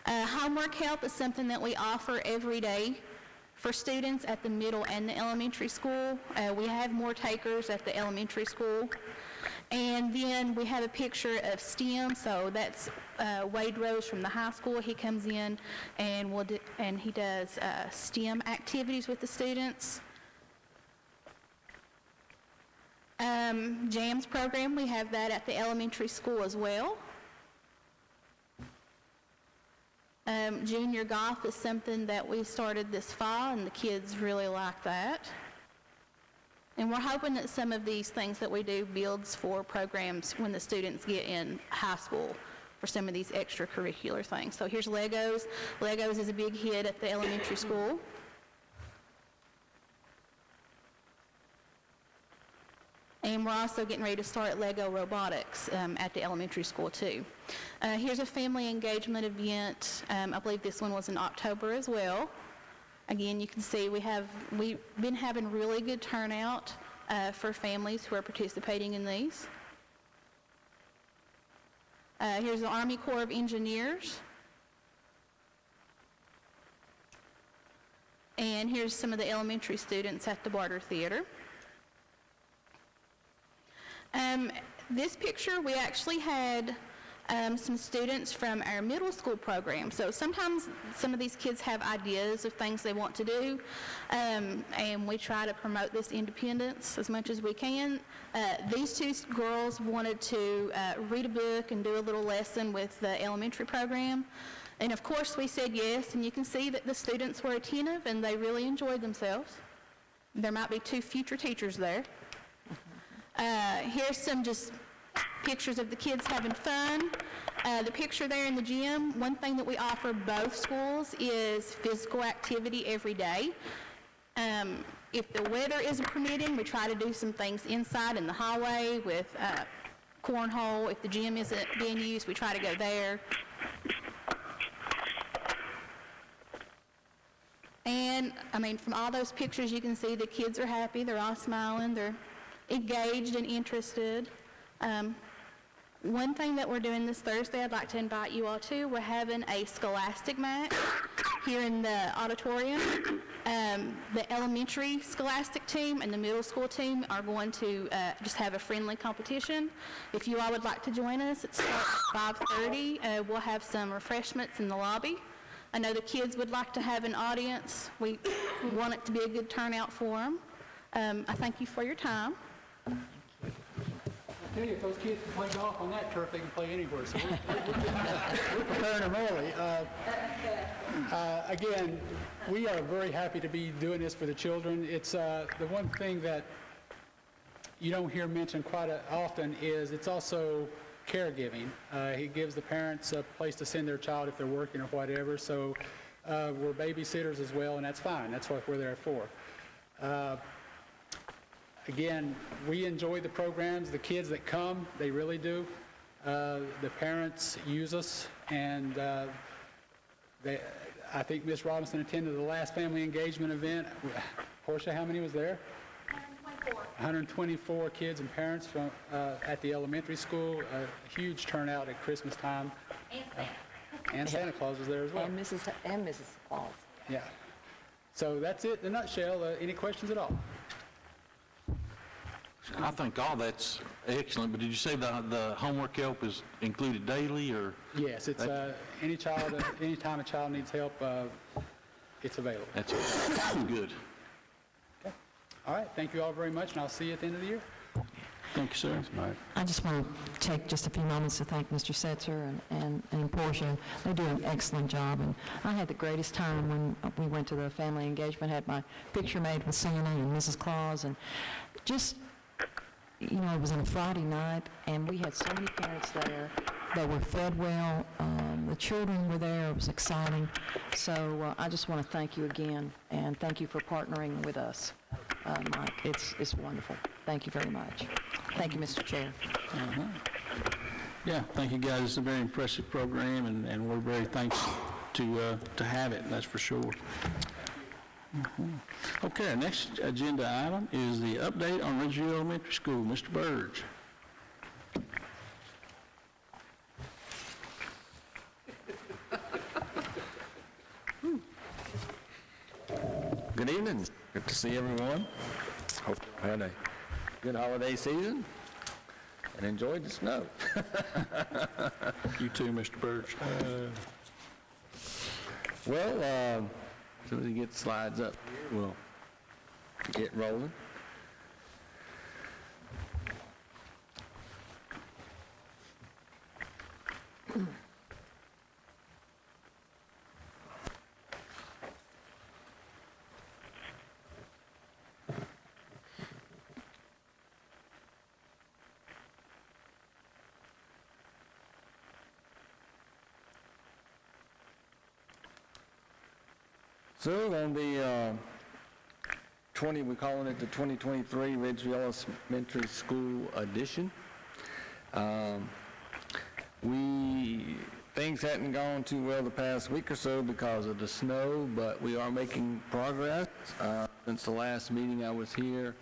Homework help is something that we offer every day for students at the middle and the elementary school. We have more takers at the elementary school. And then we have a picture of STEM, so that's Wade Rose from the high school. He comes in and he does STEM activities with the students. JAMS program, we have that at the elementary school as well. Junior golf is something that we started this fall, and the kids really like that. And we're hoping that some of these things that we do builds for programs when the students get in high school for some of these extracurricular things. So here's Legos. Legos is a big hit at the elementary school. And we're also getting ready to start Lego robotics at the elementary school too. Here's a family engagement event. I believe this one was in October as well. Again, you can see we've been having really good turnout for families who are participating in these. Here's the Army Corps of Engineers. And here's some of the elementary students at the Barter Theater. This picture, we actually had some students from our middle school program. So sometimes some of these kids have ideas of things they want to do, and we try to promote this independence as much as we can. These two girls wanted to read a book and do a little lesson with the elementary program. And of course we said yes, and you can see that the students were attentive and they really enjoyed themselves. There might be two future teachers there. Here's some just pictures of the kids having fun. The picture there in the gym, one thing that we offer both schools is physical activity every day. If the weather isn't permitting, we try to do some things inside in the hallway with cornhole. If the gym isn't being used, we try to go there. And, I mean, from all those pictures, you can see the kids are happy. They're all smiling. They're engaged and interested. One thing that we're doing this Thursday I'd like to invite you all to, we're having a scholastic match here in the auditorium. The elementary scholastic team and the middle school team are going to just have a friendly competition. If you all would like to join us, it starts at 5:30. We'll have some refreshments in the lobby. I know the kids would like to have an audience. We want it to be a good turnout for them. I thank you for your time. I tell you, if those kids can play golf on that turf, they can play anywhere. So we're preparing them early. Again, we are very happy to be doing this for the children. It's the one thing that you don't hear mentioned quite often is it's also caregiving. He gives the parents a place to send their child if they're working or whatever. So we're babysitters as well, and that's fine. That's what we're there for. Again, we enjoy the programs. The kids that come, they really do. The parents use us, and I think Ms. Robinson attended the last family engagement event. Portia, how many was there? 124 kids and parents from at the elementary school. A huge turnout at Christmas time. And Santa Claus was there as well. And Mrs. Claus. Yeah. So that's it in a nutshell. Any questions at all? I think all that's excellent, but did you say the homework help is included daily, or? Yes, it's anytime a child needs help, it's available. That's good. Okay. All right, thank you all very much, and I'll see you at the end of the year. Thank you, sir. Mike. I just want to take just a few moments to thank Mr. Setzer and Portia. They do an excellent job, and I had the greatest time when we went to the family engagement, had my picture made with Santa and Mrs. Claus, and just, you know, it was on a Friday night, and we had so many parents there that were fed well. The children were there. It was exciting. So I just want to thank you again, and thank you for partnering with us, Mike. It's wonderful. Thank you very much. Thank you, Mr. Chair. Yeah, thank you, guys. It's a very impressive program, and we're very thankful to have it, that's for sure. Okay, our next agenda item is the update on Ridgeview Elementary School. Mr. Burge. Good evening. Good to see everyone. Hope you had a good holiday season and enjoyed the snow. You too, Mr. Burge. Well, as soon as you get the slides up, we'll get rolling. So on the we're calling it the 2023 Ridgeview Elementary School Edition. Things hadn't gone too well the past week or so because of the snow, but we are making progress. Since the last meeting I was here,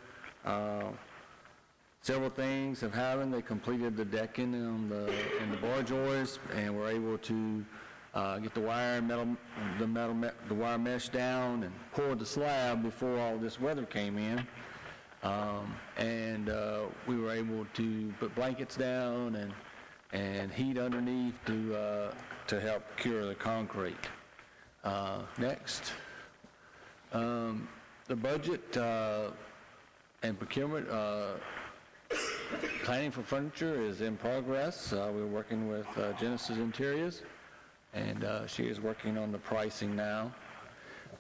several things have happened. They completed the decking in the bar joists, and were able to get the wire mesh down and pour the slab before all this weather came in. We were able to put blankets down and heat underneath to help cure the concrete. Next, the budget and procurement planning for furniture is in progress. We're working with Genesis Interiors, and she is working on the pricing now.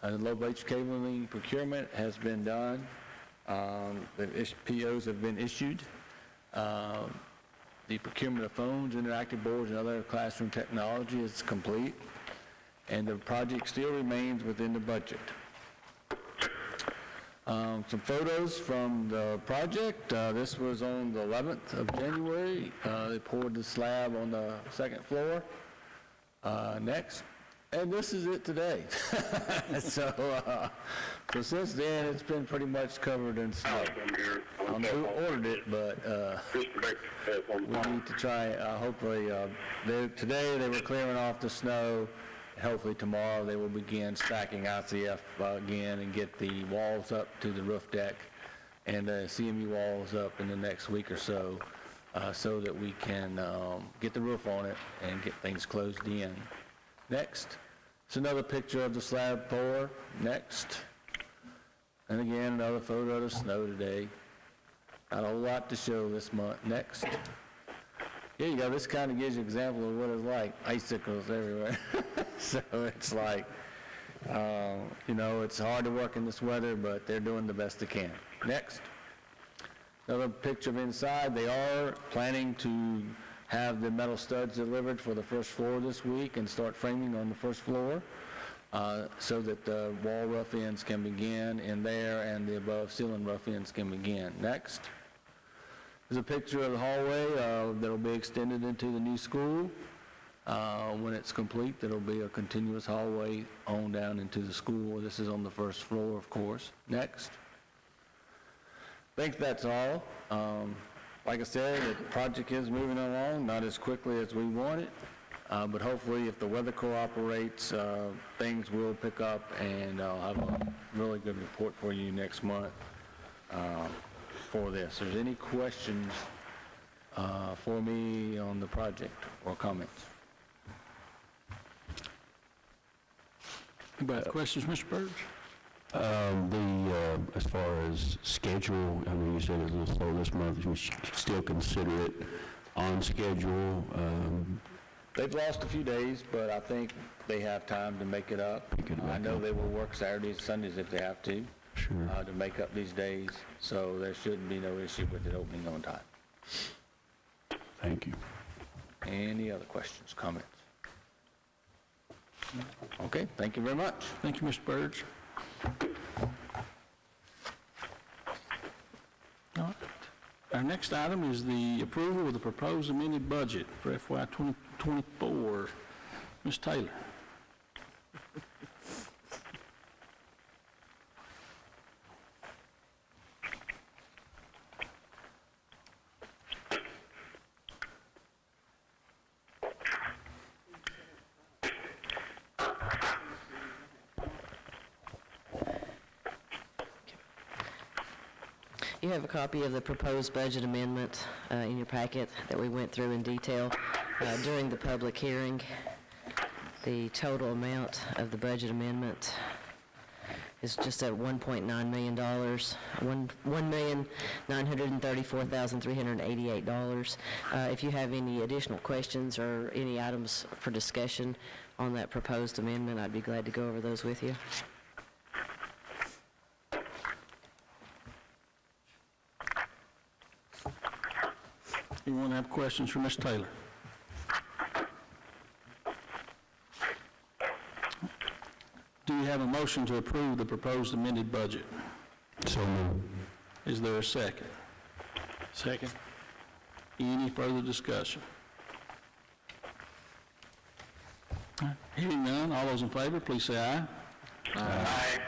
The low voltage cabling procurement has been done. The POs have been issued. The procurement of phones, interactive boards, and other classroom technology is complete, and the project still remains within the budget. Some photos from the project. This was on the 11th of January. They poured the slab on the second floor. Next. And this is it today. So since then, it's been pretty much covered in snow. I don't know who ordered it, but we need to try, hopefully, today they were clearing off the snow. Hopefully tomorrow they will begin stacking ICF again and get the walls up to the roof deck and the CMU walls up in the next week or so, so that we can get the roof on it and get things closed in. Next. It's another picture of the slab pour. Next. And again, another photo of the snow today. Not a whole lot to show this month. Next. Here you go. This kind of gives you an example of what it's like. Icicles everywhere. So it's like, it's hard to work in this weather, but they're doing the best they can. Next. Another picture of inside. They are planning to have the metal studs delivered for the first floor this week and start framing on the first floor so that the wall rough ends can begin in there and the above ceiling rough ends can begin. Next. There's a picture of the hallway that will be extended into the new school. When it's complete, there will be a continuous hallway on down into the school. This is on the first floor, of course. Next. I think that's all. Like I said, the project is moving along, not as quickly as we want it, but hopefully if the weather cooperates, things will pick up, and I'll have a really good report for you next month for this. If there's any questions for me on the project or comments? Anybody have questions, Mr. Burge? As far as schedule, I know you said it was a little slow this month, we should still consider it on schedule. They've lost a few days, but I think they have time to make it up. I know they will work Saturdays, Sundays if they have to. Sure. To make up these days, so there shouldn't be no issue with it opening on time. Thank you. Any other questions, comments? Okay, thank you very much. Thank you, Mr. Burge. All right. Our next item is the approval of the proposed amended budget for FY 2024. Ms. Taylor. You have a copy of the proposed budget amendment in your packet that we went through in detail during the public hearing. The total amount of the budget amendment is just at $1.9 million, $1,934,388. If you have any additional questions or any items for discussion on that proposed amendment, I'd be glad to go over those with you. Anyone have questions for Ms. Taylor? Do you have a motion to approve the proposed amended budget? So moved. Is there a second? Second. Any further discussion? Hearing none, all those in favor, please say aye. Aye.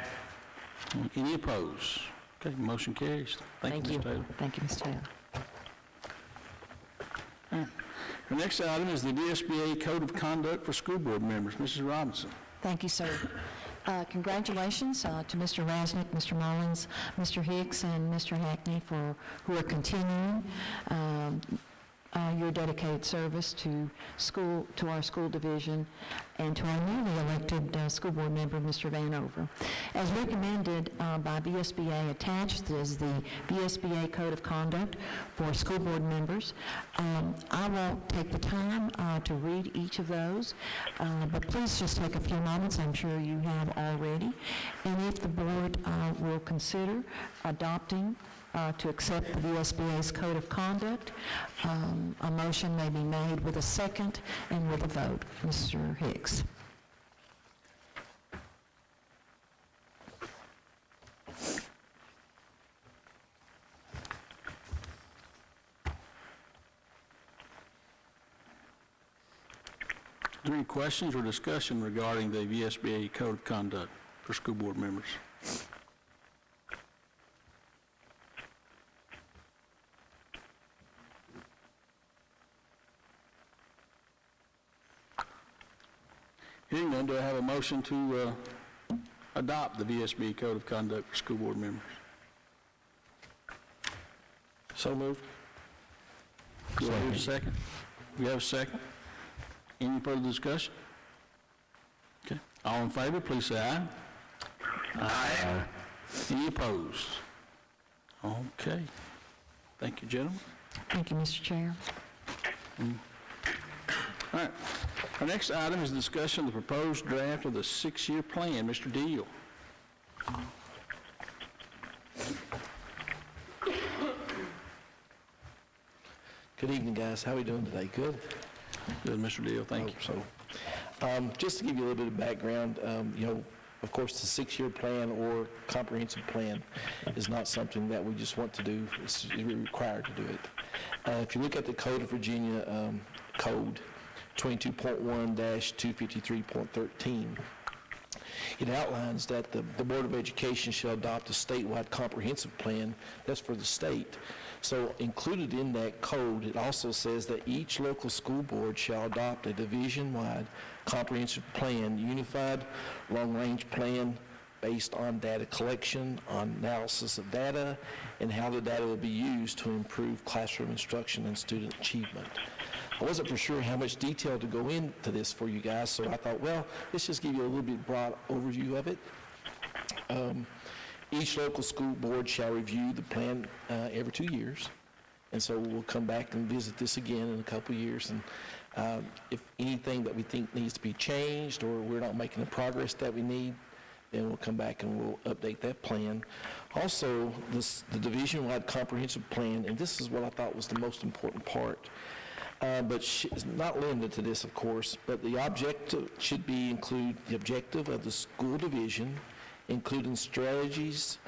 Any opposed? Okay, motion carries. Thank you, Ms. Taylor. Thank you, Ms. Taylor. The next item is the DSBA Code of Conduct for School Board Members. Mrs. Robinson. Thank you, sir. Congratulations to Mr. Rasnick, Mr. Mullins, Mr. Hicks, and Mr. Hackney who are continuing your dedicated service to our school division, and to our newly elected school board member, Mr. Vanover. As recommended by VSBA, attached is the VSBA Code of Conduct for school board members. I won't take the time to read each of those, but please just take a few moments. I'm sure you have already. And if the board will consider adopting to accept the VSBA's Code of Conduct, a motion may be made with a second and with a vote. Mr. Hicks. Are there any questions or discussion regarding the VSBA Code of Conduct for school board members? Hearing none, do I have a motion to adopt the VSBA Code of Conduct for school board members? So moved. Do I have a second? We have a second. Any further discussion? Okay. All in favor, please say aye. Aye. Any opposed? Okay. Thank you, gentlemen. Thank you, Mr. Chair. All right. Our next item is discussion of the proposed draft of the 6-year plan. Mr. Deal. Good evening, guys. How are we doing today? Good? Good, Mr. Deal. Thank you. Just to give you a little bit of background, of course, the 6-year plan or comprehensive plan is not something that we just want to do. We're required to do it. If you look at the Code of Virginia Code 22.1-253.13, it outlines that the Board of Education shall adopt a statewide comprehensive plan. That's for the state. So included in that code, it also says that each local school board shall adopt a division-wide comprehensive plan, unified long-range plan based on data collection, on analysis of data, and how the data will be used to improve classroom instruction and student achievement. I wasn't for sure how much detail to go into this for you guys, so I thought, well, let's just give you a little bit broad overview of it. Each local school board shall review the plan every 2 years, and so we'll come back and visit this again in a couple of years, and if anything that we think needs to be changed or we're not making the progress that we need, then we'll come back and we'll update that plan. Also, the division-wide comprehensive plan, and this is what I thought was the most important part, but it's not limited to this, of course, but the objective should include the objective of the school division, including strategies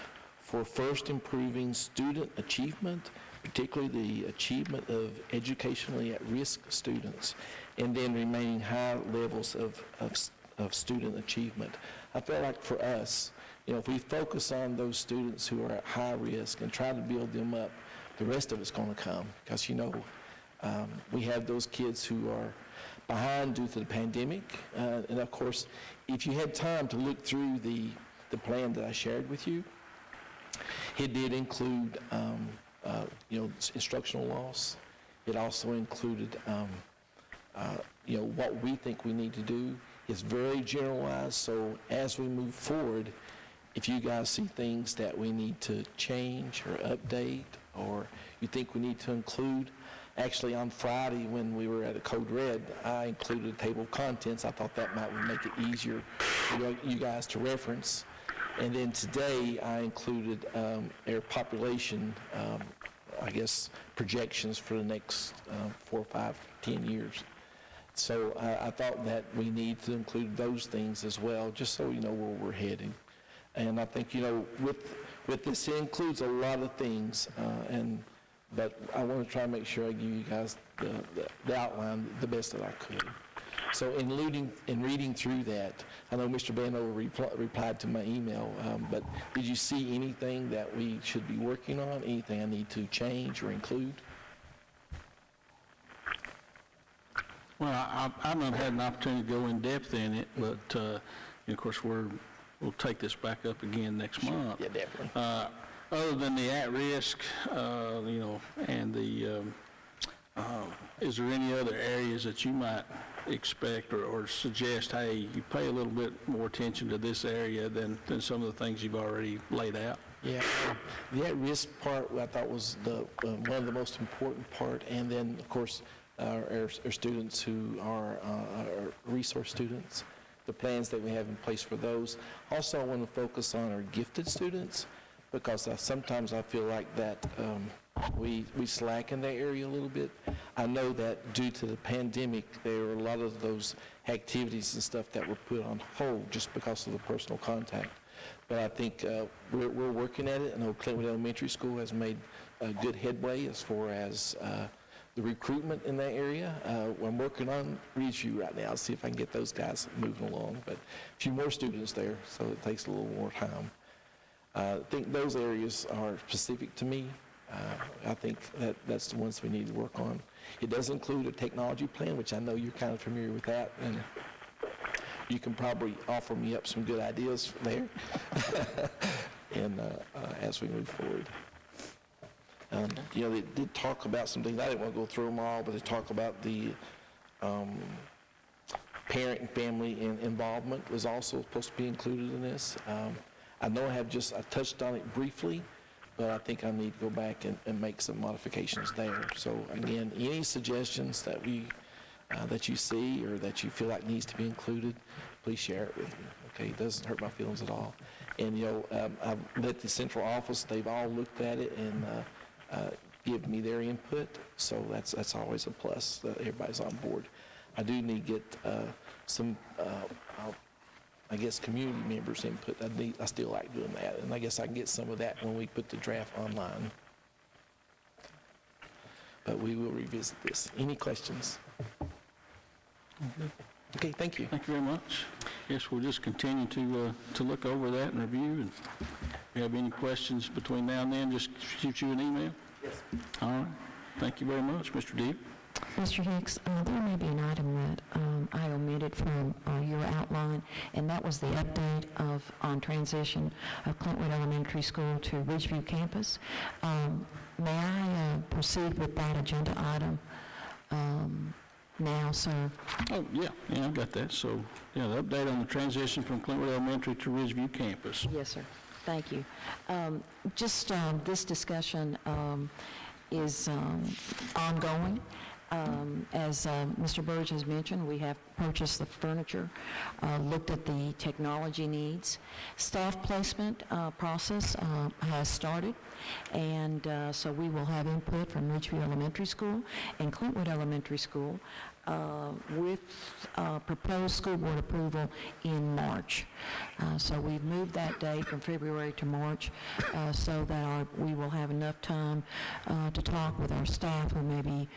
for first improving student achievement, particularly the achievement of educationally at-risk students, and then remaining high levels of student achievement. I feel like for us, if we focus on those students who are at high risk and try to build them up, the rest of it's going to come, because we have those kids who are behind due to the pandemic, and of course, if you had time to look through the plan that I shared with you, it did include instructional loss. It also included what we think we need to do. It's very generalized, so as we move forward, if you guys see things that we need to change or update, or you think we need to include, actually on Friday when we were at a Code Red, I included a table of contents. I thought that might make it easier for you guys to reference. And then today I included our population, projections for the next 4, 5, 10 years. So I thought that we need to include those things as well, just so you know where we're heading. And I think, with this, it includes a lot of things, but I want to try to make sure I give you guys the outline the best that I could. So in reading through that, I know Mr. Vanover replied to my email, but did you see anything that we should be working on, anything I need to change or include? Well, I've not had an opportunity to go in depth in it, but of course we'll take this back up again next month. Yeah, definitely. Other than the at-risk, and the, is there any other areas that you might expect or suggest, hey, you pay a little bit more attention to this area than some of the things you've already laid out? Yeah, the at-risk part I thought was one of the most important part, and then of course our students who are our resource students, the plans that we have in place for those. Also, I want to focus on our gifted students, because sometimes I feel like that we slack in that area a little bit. I know that due to the pandemic, there are a lot of those activities and stuff that were put on hold just because of the personal contact. But I think we're working at it. I know Clintwood Elementary School has made good headway as far as the recruitment in that area. I'm working on review right now, see if I can get those guys moving along. But a few more students there, so it takes a little more time. I think those areas are specific to me. I think that's the ones we need to work on. It does include a technology plan, which I know you're kind of familiar with that, and you can probably offer me up some good ideas there and as we move forward. They did talk about some things. I didn't want to go through them all, but they talk about the parent and family involvement was also supposed to be included in this. I know I touched on it briefly, but I think I need to go back and make some modifications there. So again, any suggestions that that you see or that you feel like needs to be included, please share it with me. Okay, it doesn't hurt my feelings at all. And I've met the central office; they've all looked at it and give me their input. So that's always a plus that everybody's on board. I do need to get some. Community members' input. I still like doing that, and I guess I can get some of that when we put the draft online. But we will revisit this. Any questions? Okay, thank you. Thank you very much. Yes, we'll just continue to look over that and review, and if you have any questions between now and then, just shoot you an email. Yes. All right. Thank you very much, Mr. Deep. Mr. Hicks, there may be an item that I omitted from your outline, and that was the update on transition of Clintwood Elementary School to Ridgeview campus. May I proceed with that agenda item? now, sir. Oh, yeah, I've got that. So, yeah, the update on the transition from Clintwood Elementary to Ridgeview campus. Yes, sir. Thank you. Just this discussion is ongoing. As Mr. Burge has mentioned, we have purchased the furniture, looked at the technology needs. Staff placement process has started, and so we will have input from Ridgeview Elementary School and Clintwood Elementary School with proposed school board approval in March. So we've moved that date from February to March so that we will have enough time to talk with our staff who may be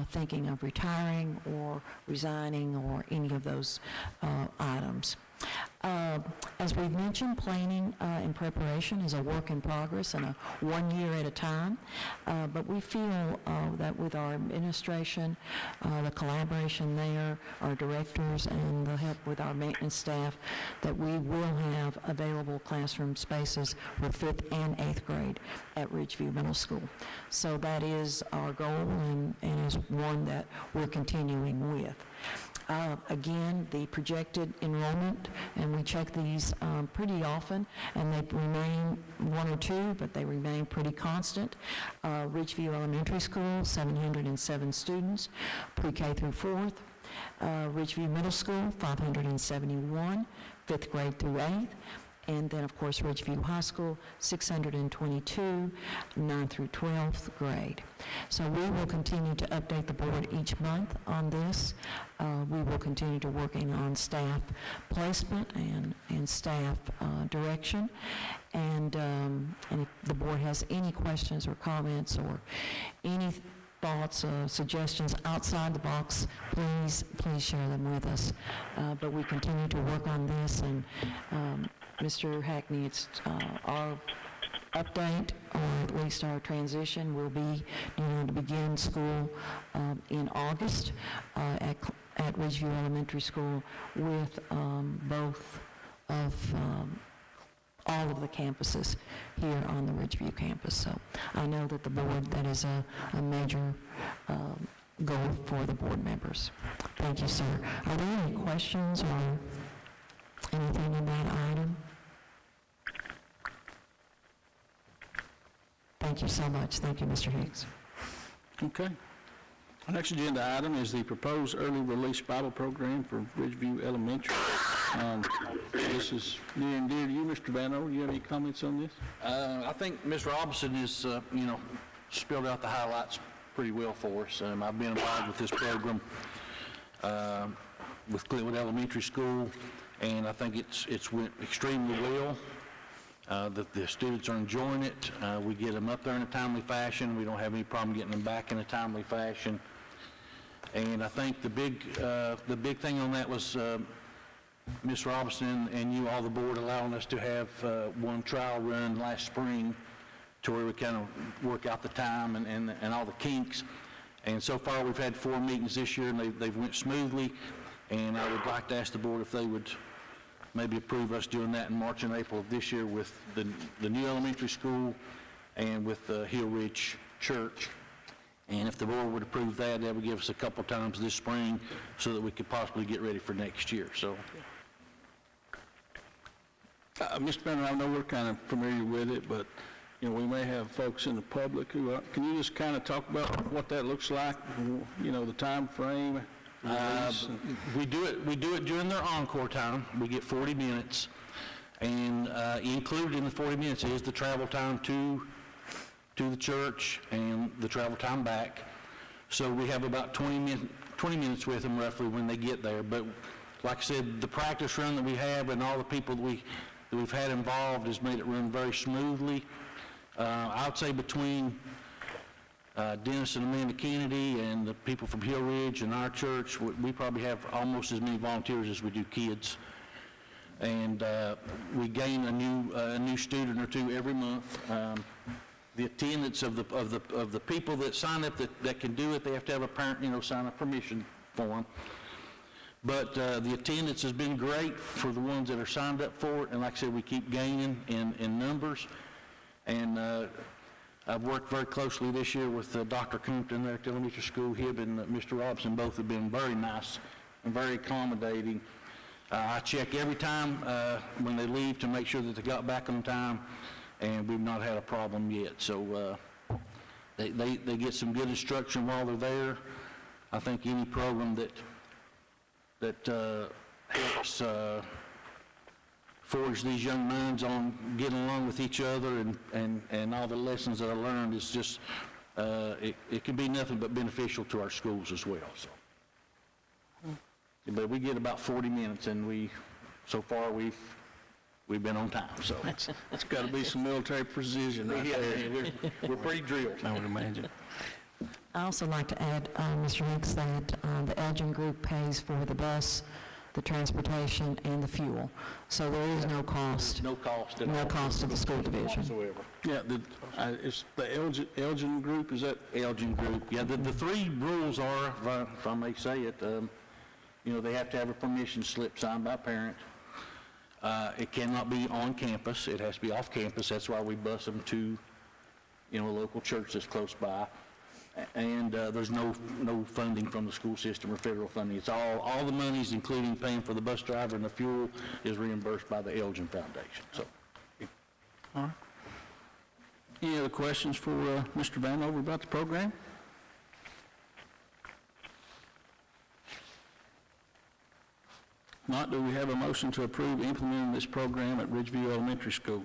thinking of retiring or resigning or any of those items. As we've mentioned, planning and preparation is a work in progress and a 1 year at a time, but we feel that with our administration, the collaboration there, our directors, and the help with our maintenance staff, that we will have available classroom spaces for 5th and 8th grade at Ridgeview Middle School. So that is our goal and is one that we're continuing with. Again, the projected enrollment, and we check these pretty often, and they remain 1 or 2, but they remain pretty constant. Ridgeview Elementary School, 707 students, pre-K through 4th. Ridgeview Middle School, 571, 5th grade through 8th. And then, of course, Ridgeview High School, 622, 9th through 12th grade. So we will continue to update the board each month on this. We will continue to working on staff placement and staff direction. And if the board has any questions or comments or any thoughts, suggestions outside the box, please share them with us. But we continue to work on this, and Mr. Hackney, it's our update, or at least our transition, will be to begin school in August at Ridgeview Elementary School with both of all of the campuses here on the Ridgeview campus. So I know that the board, that is a major goal for the board members. Thank you, sir. Are there any questions or anything in that item? Thank you so much. Thank you, Mr. Hicks. Okay. Our next agenda item is the proposed early release Bible program for Ridgeview Elementary. This is near and dear to you, Mr. Vanover. Do you have any comments on this? I think Ms. Robinson has, spelled out the highlights pretty well for us. I've been involved with this program with Clintwood Elementary School, and I think it's went extremely well. The students are enjoying it. We get them up there in a timely fashion. We don't have any problem getting them back in a timely fashion. And I think the big thing on that was Ms. Robinson and you, all the board, allowing us to have one trial run last spring to where we kind of work out the time and all the kinks. And so far, we've had 4 meetings this year, and they've went smoothly. And I would like to ask the board if they would maybe approve us doing that in March and April of this year with the new elementary school and with the Hill Ridge Church. And if the board would approve that, that would give us a couple times this spring so that we could possibly get ready for next year. So, Mr. Banner, I know we're kind of familiar with it, but we may have folks in the public who can you just kind of talk about what that looks like? The time frame. We do it during their encore time. We get 40 minutes, and included in the 40 minutes is the travel time to the church and the travel time back. So we have about 20 minutes with them roughly when they get there. But like I said, the practice run that we have and all the people that we've had involved has made it run very smoothly. I would say between Dennis and Amanda Kennedy and the people from Hill Ridge and our church, we probably have almost as many volunteers as we do kids. And we gain a new student or two every month. The attendance of the people that sign up that can do it, they have to have a parent, sign a permission form. But the attendance has been great for the ones that are signed up for it. And like I said, we keep gaining in numbers. And I've worked very closely this year with Dr. Compton there at the elementary school. He and Mr. Robinson both have been very nice and very accommodating. I check every time when they leave to make sure that they got back on time, and we've not had a problem yet. So they get some good instruction while they're there. I think any program that helps forge these young minds on getting along with each other and all the lessons that I learned is just, it can be nothing but beneficial to our schools as well. So, but we get about 40 minutes, and so far we've been on time. So It's got to be some military precision right there. we're pretty drilled. I would imagine. I also like to add, Mr. Hicks, that the Elgin Group pays for the bus, the transportation, and the fuel. So there is no cost. No cost at all. No cost to the school division. Whatsoever. Yeah, it's the Elgin Group, is that? Elgin Group. Yeah, the three rules are, if I may say it, they have to have a permission slip signed by a parent. It cannot be on campus. It has to be off campus. That's why we bus them to, a local church that's close by. And there's no funding from the school system or federal funding. It's all the monies, including paying for the bus driver and the fuel, is reimbursed by the Elgin Foundation. So, All right. Any other questions for Mr. Vanover about the program? Not, do we have a motion to approve implementing this program at Ridgeview Elementary School?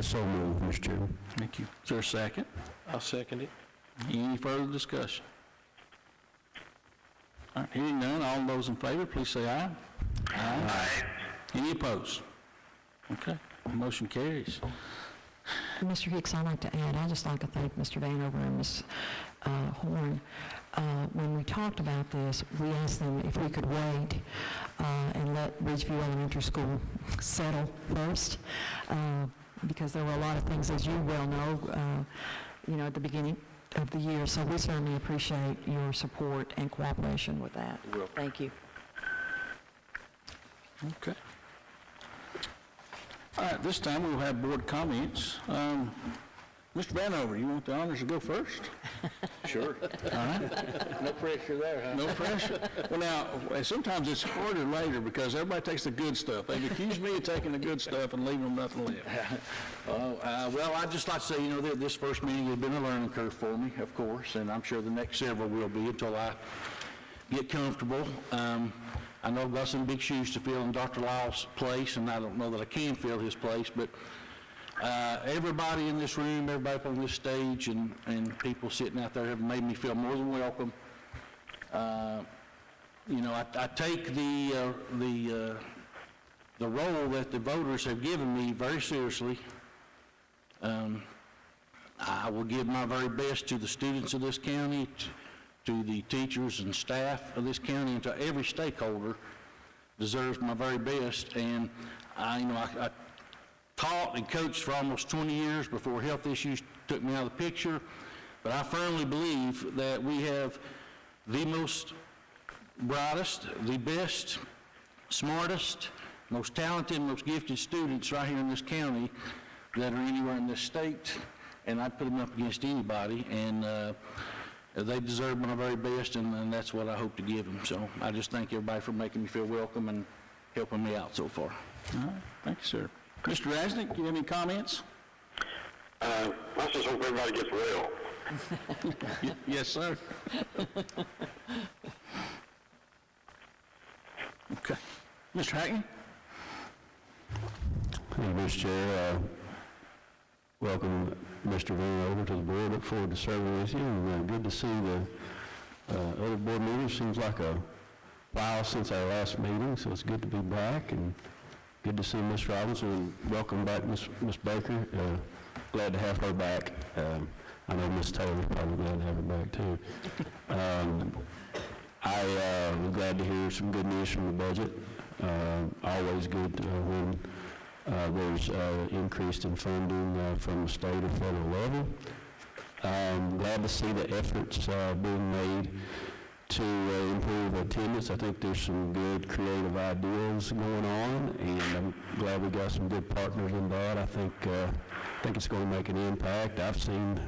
So moved, Mr. Chairman. Thank you. Is there a second? I'll second it. Any further discussion? All right, hearing none, all those in favor, please say aye. Aye. Any opposed? Okay, motion carries. Mr. Hicks, I'd like to add, I'd just like to thank Mr. Vanover and Ms. Horn. When we talked about this, we asked them if we could wait and let Ridgeview Elementary School settle first, because there were a lot of things, as you well know, at the beginning of the year. So we certainly appreciate your support and cooperation with that. Thank you. Okay. All right, this time we'll have board comments. Mr. Vanover, you want the honors to go first? sure. All right. No pressure there, huh? No pressure? Well, now, sometimes it's harder later because everybody takes the good stuff. They've accused me of taking the good stuff and leaving them nothing left. Well, I'd just like to say, this first meeting has been a learning curve for me, of course, and I'm sure the next several will be until I get comfortable. I know I've got some big shoes to fill in Dr. Lyle's place, and I don't know that I can fill his place, but everybody in this room, everybody up on this stage, and people sitting out there have made me feel more than welcome. I take the role that the voters have given me very seriously. I will give my very best to the students of this county, to the teachers and staff of this county, and to every stakeholder deserves my very best. And I taught and coached for almost 20 years before health issues took me out of the picture, but I firmly believe that we have the most brightest, the best, smartest, most talented, most gifted students right here in this county that are anywhere in this state, and I'd put them up against anybody, and they deserve my very best, and that's what I hope to give them. So I just thank everybody for making me feel welcome and helping me out so far. All right, thank you, sir. Mr. Rasnick, do you have any comments? Let's just hope everybody gets well. Yes, sir. Okay. Mr. Hackney? Thank you, Mr. Chair. Welcome, Mr. Vanover, to the board. Look forward to serving with you, and good to see the other board members. Seems like a while since our last meeting, so it's good to be back, and good to see Ms. Robinson, and welcome back, Ms. Baker. Glad to have her back. I know Ms. Taylor's probably glad to have her back, too. I'm glad to hear some good news from the budget. Always good when there's increase in funding from the state or federal level. Glad to see the efforts being made to improve attendance. I think there's some good creative ideas going on, and I'm glad we got some good partners in that. I think think it's going to make an impact. I've seen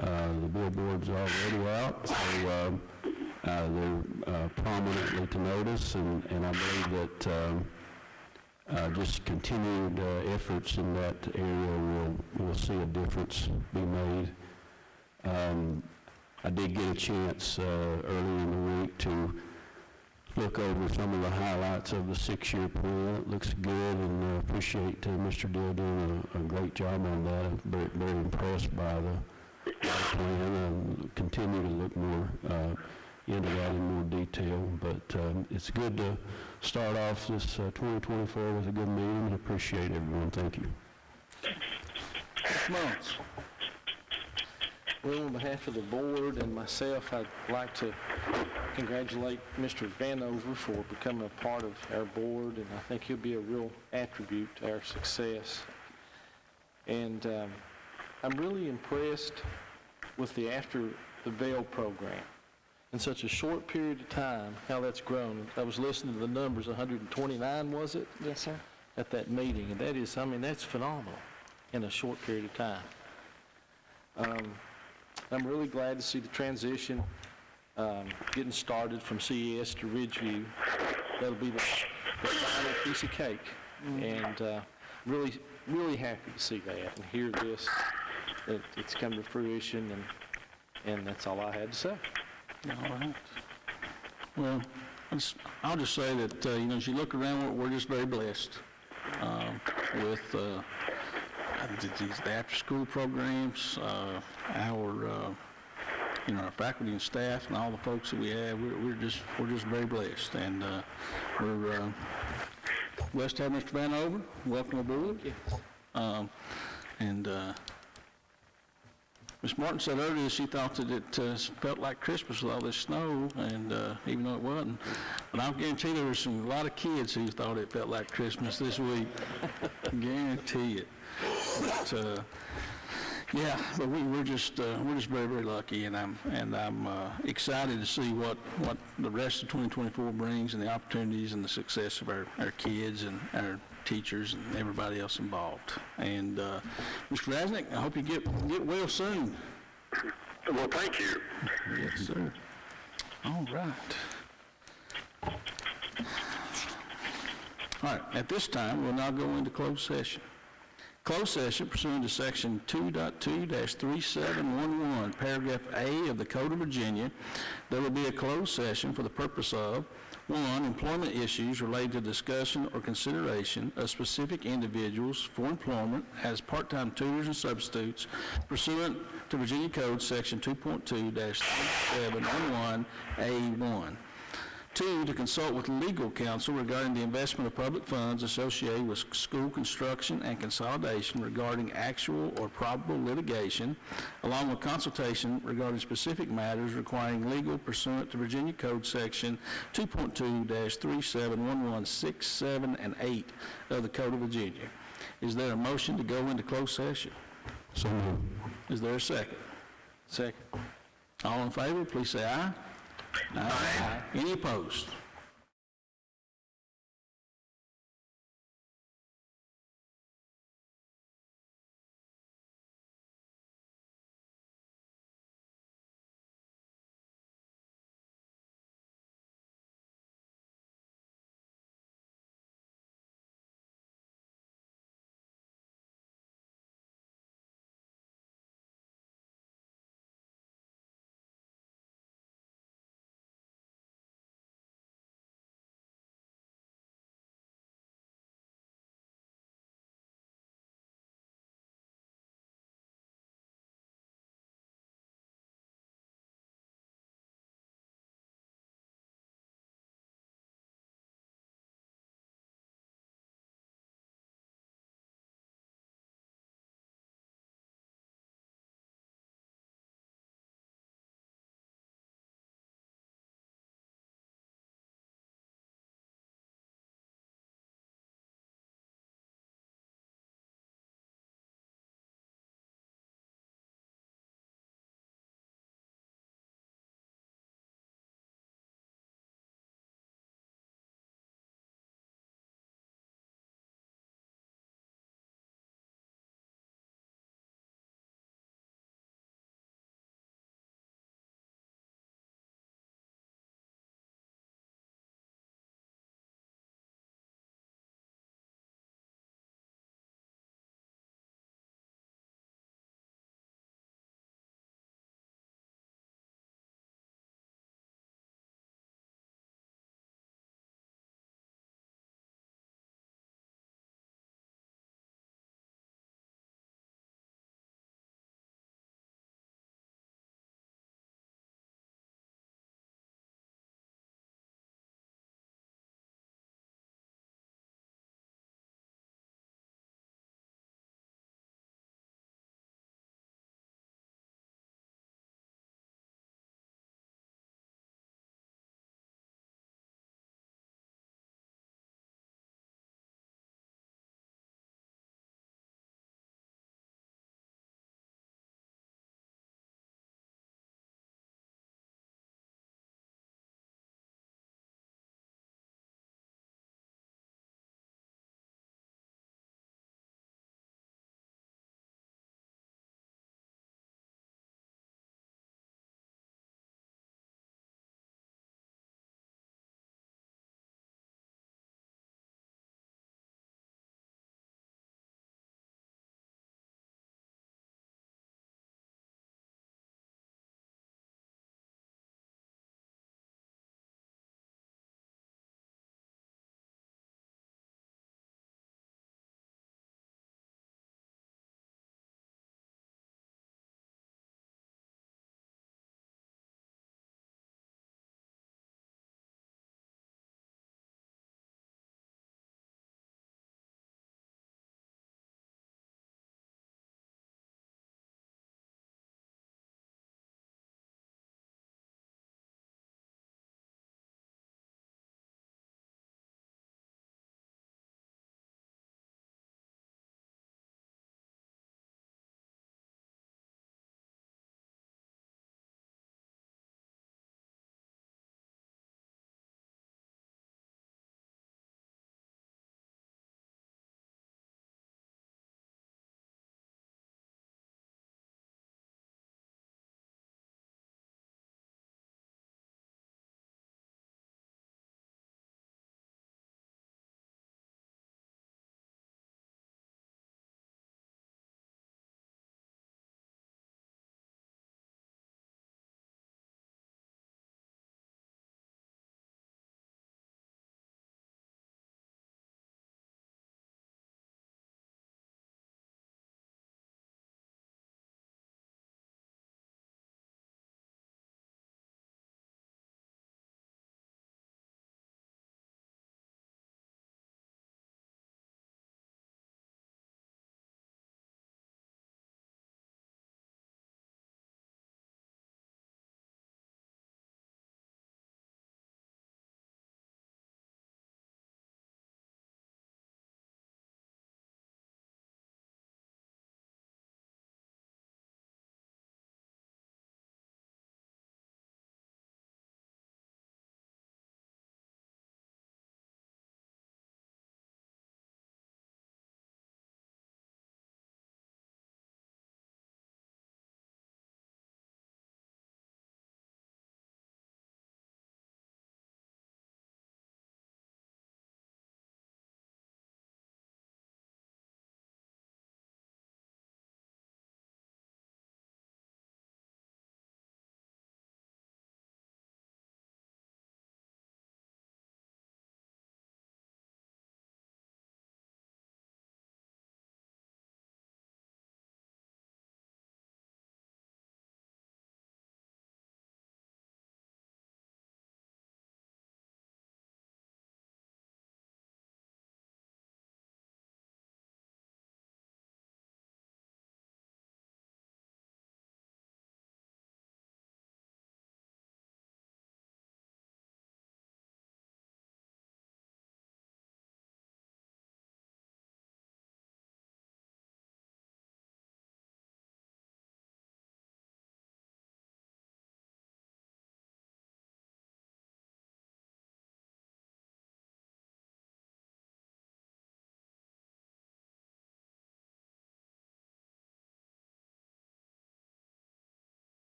the billboards already out, so they're prominently to notice, and I believe that just continued efforts in that area will see a difference be made. I did get a chance earlier in the week to look over some of the highlights of the 6-year plan. It looks good, and appreciate Mr. Dill doing a great job on that. I'm very impressed by the plan, and continue to look more into that in more detail. But it's good to start off this 2024 with a good meeting, and appreciate everyone. Thank you. Ms. Mullins. Well, on behalf of the board and myself, I'd like to congratulate Mr. Vanover for becoming a part of our board, and I think he'll be a real attribute to our success. And I'm really impressed with the After the Veil program. In such a short period of time, how that's grown. I was listening to the numbers, 129, was it? Yes, sir. At that meeting, and that is, I mean, that's phenomenal in a short period of time. I'm really glad to see the transition getting started from CES to Ridgeview. That'll be the final piece of cake, and really happy to see that and hear this, that it's come to fruition, and that's all I had to say. All right. Well, I'll just say that, as you look around, we're just very blessed with the after-school programs, our faculty and staff, and all the folks that we have. We're just very blessed, and we're blessed to have Mr. Vanover. Welcome aboard. And Ms. Martin said earlier she thought that it felt like Christmas with all this snow, and even though it wasn't. But I'll guarantee there were a lot of kids who thought it felt like Christmas this week. Guarantee it. But, but we're just very, very lucky, and I'm excited to see what the rest of 2024 brings, and the opportunities and the success of our kids and our teachers and everybody else involved. And Mr. Rasnick, I hope you get well soon. Well, thank you. Yes, sir. All right. All right, at this time, we'll now go into closed session. Closed session pursuant to Section 2.2-3711, Paragraph A of the Code of Virginia, there will be a closed session for the purpose of 1, employment issues related to discussion or consideration of specific individuals for employment as part-time tutors and substitutes pursuant to Virginia Code Section 2.2-3711A1. 2, to consult with legal counsel regarding the investment of public funds associated with school construction and consolidation regarding actual or probable litigation, along with consultation regarding specific matters requiring legal pursuant to Virginia Code Section 2.2-3711, 6, 7, and 8 of the Code of Virginia. Is there a motion to go into closed session? So moved. Is there a second? Second. All in favor, please say aye. Aye. Any opposed?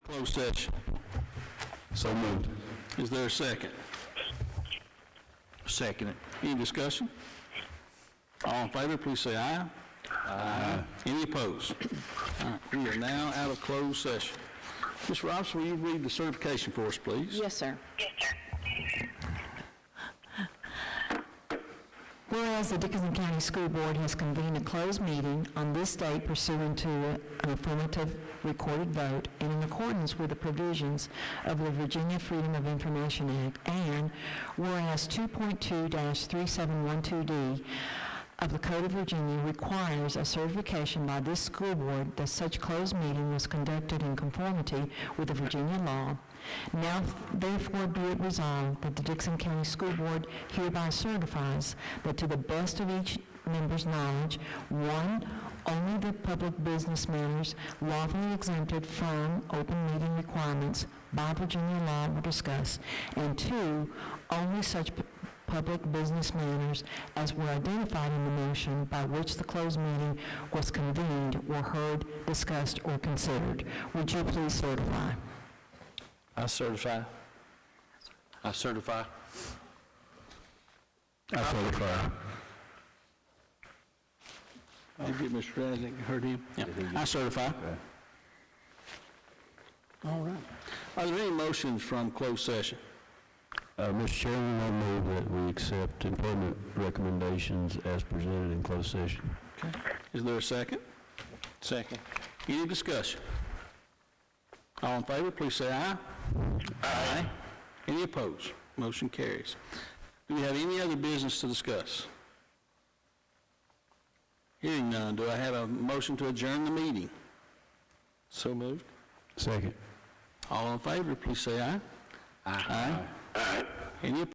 closed session? So moved. Is there a second? Second it. Any discussion? All in favor, please say aye. Aye. Any opposed? All right, we are now out of closed session. Ms. Robinson, will you read the certification for us, please? Yes, sir. Whereas the Dickinson County School Board has convened a closed meeting on this date pursuant to an affirmative recorded vote and in accordance with the provisions of the Virginia Freedom of Information Act, and whereas 2.2-3712D of the Code of Virginia requires a certification by this school board that such closed meeting was conducted in conformity with the Virginia law. Now therefore be it resolved that the Dickinson County School Board hereby certifies that to the best of each member's knowledge, 1, only the public business matters lawfully exempted from open meeting requirements by Virginia law were discussed, and 2, only such public business matters as were identified in the motion by which the closed meeting was convened were heard, discussed, or considered. Would you please certify? I certify. I certify. I certify. Did you get Mr. Rasnick? Heard him? Yeah. I certify. All right. Are there any motions from closed session? Mr. Chairman, I move that we accept employment recommendations as presented in closed session. Okay. Is there a second? Second. Any discussion? All in favor, please say aye. Aye. Any opposed? Motion carries. Do we have any other business to discuss? Hearing none, do I have a motion to adjourn the meeting? So moved. Second. All in favor, please say aye. Aye. Any opposed?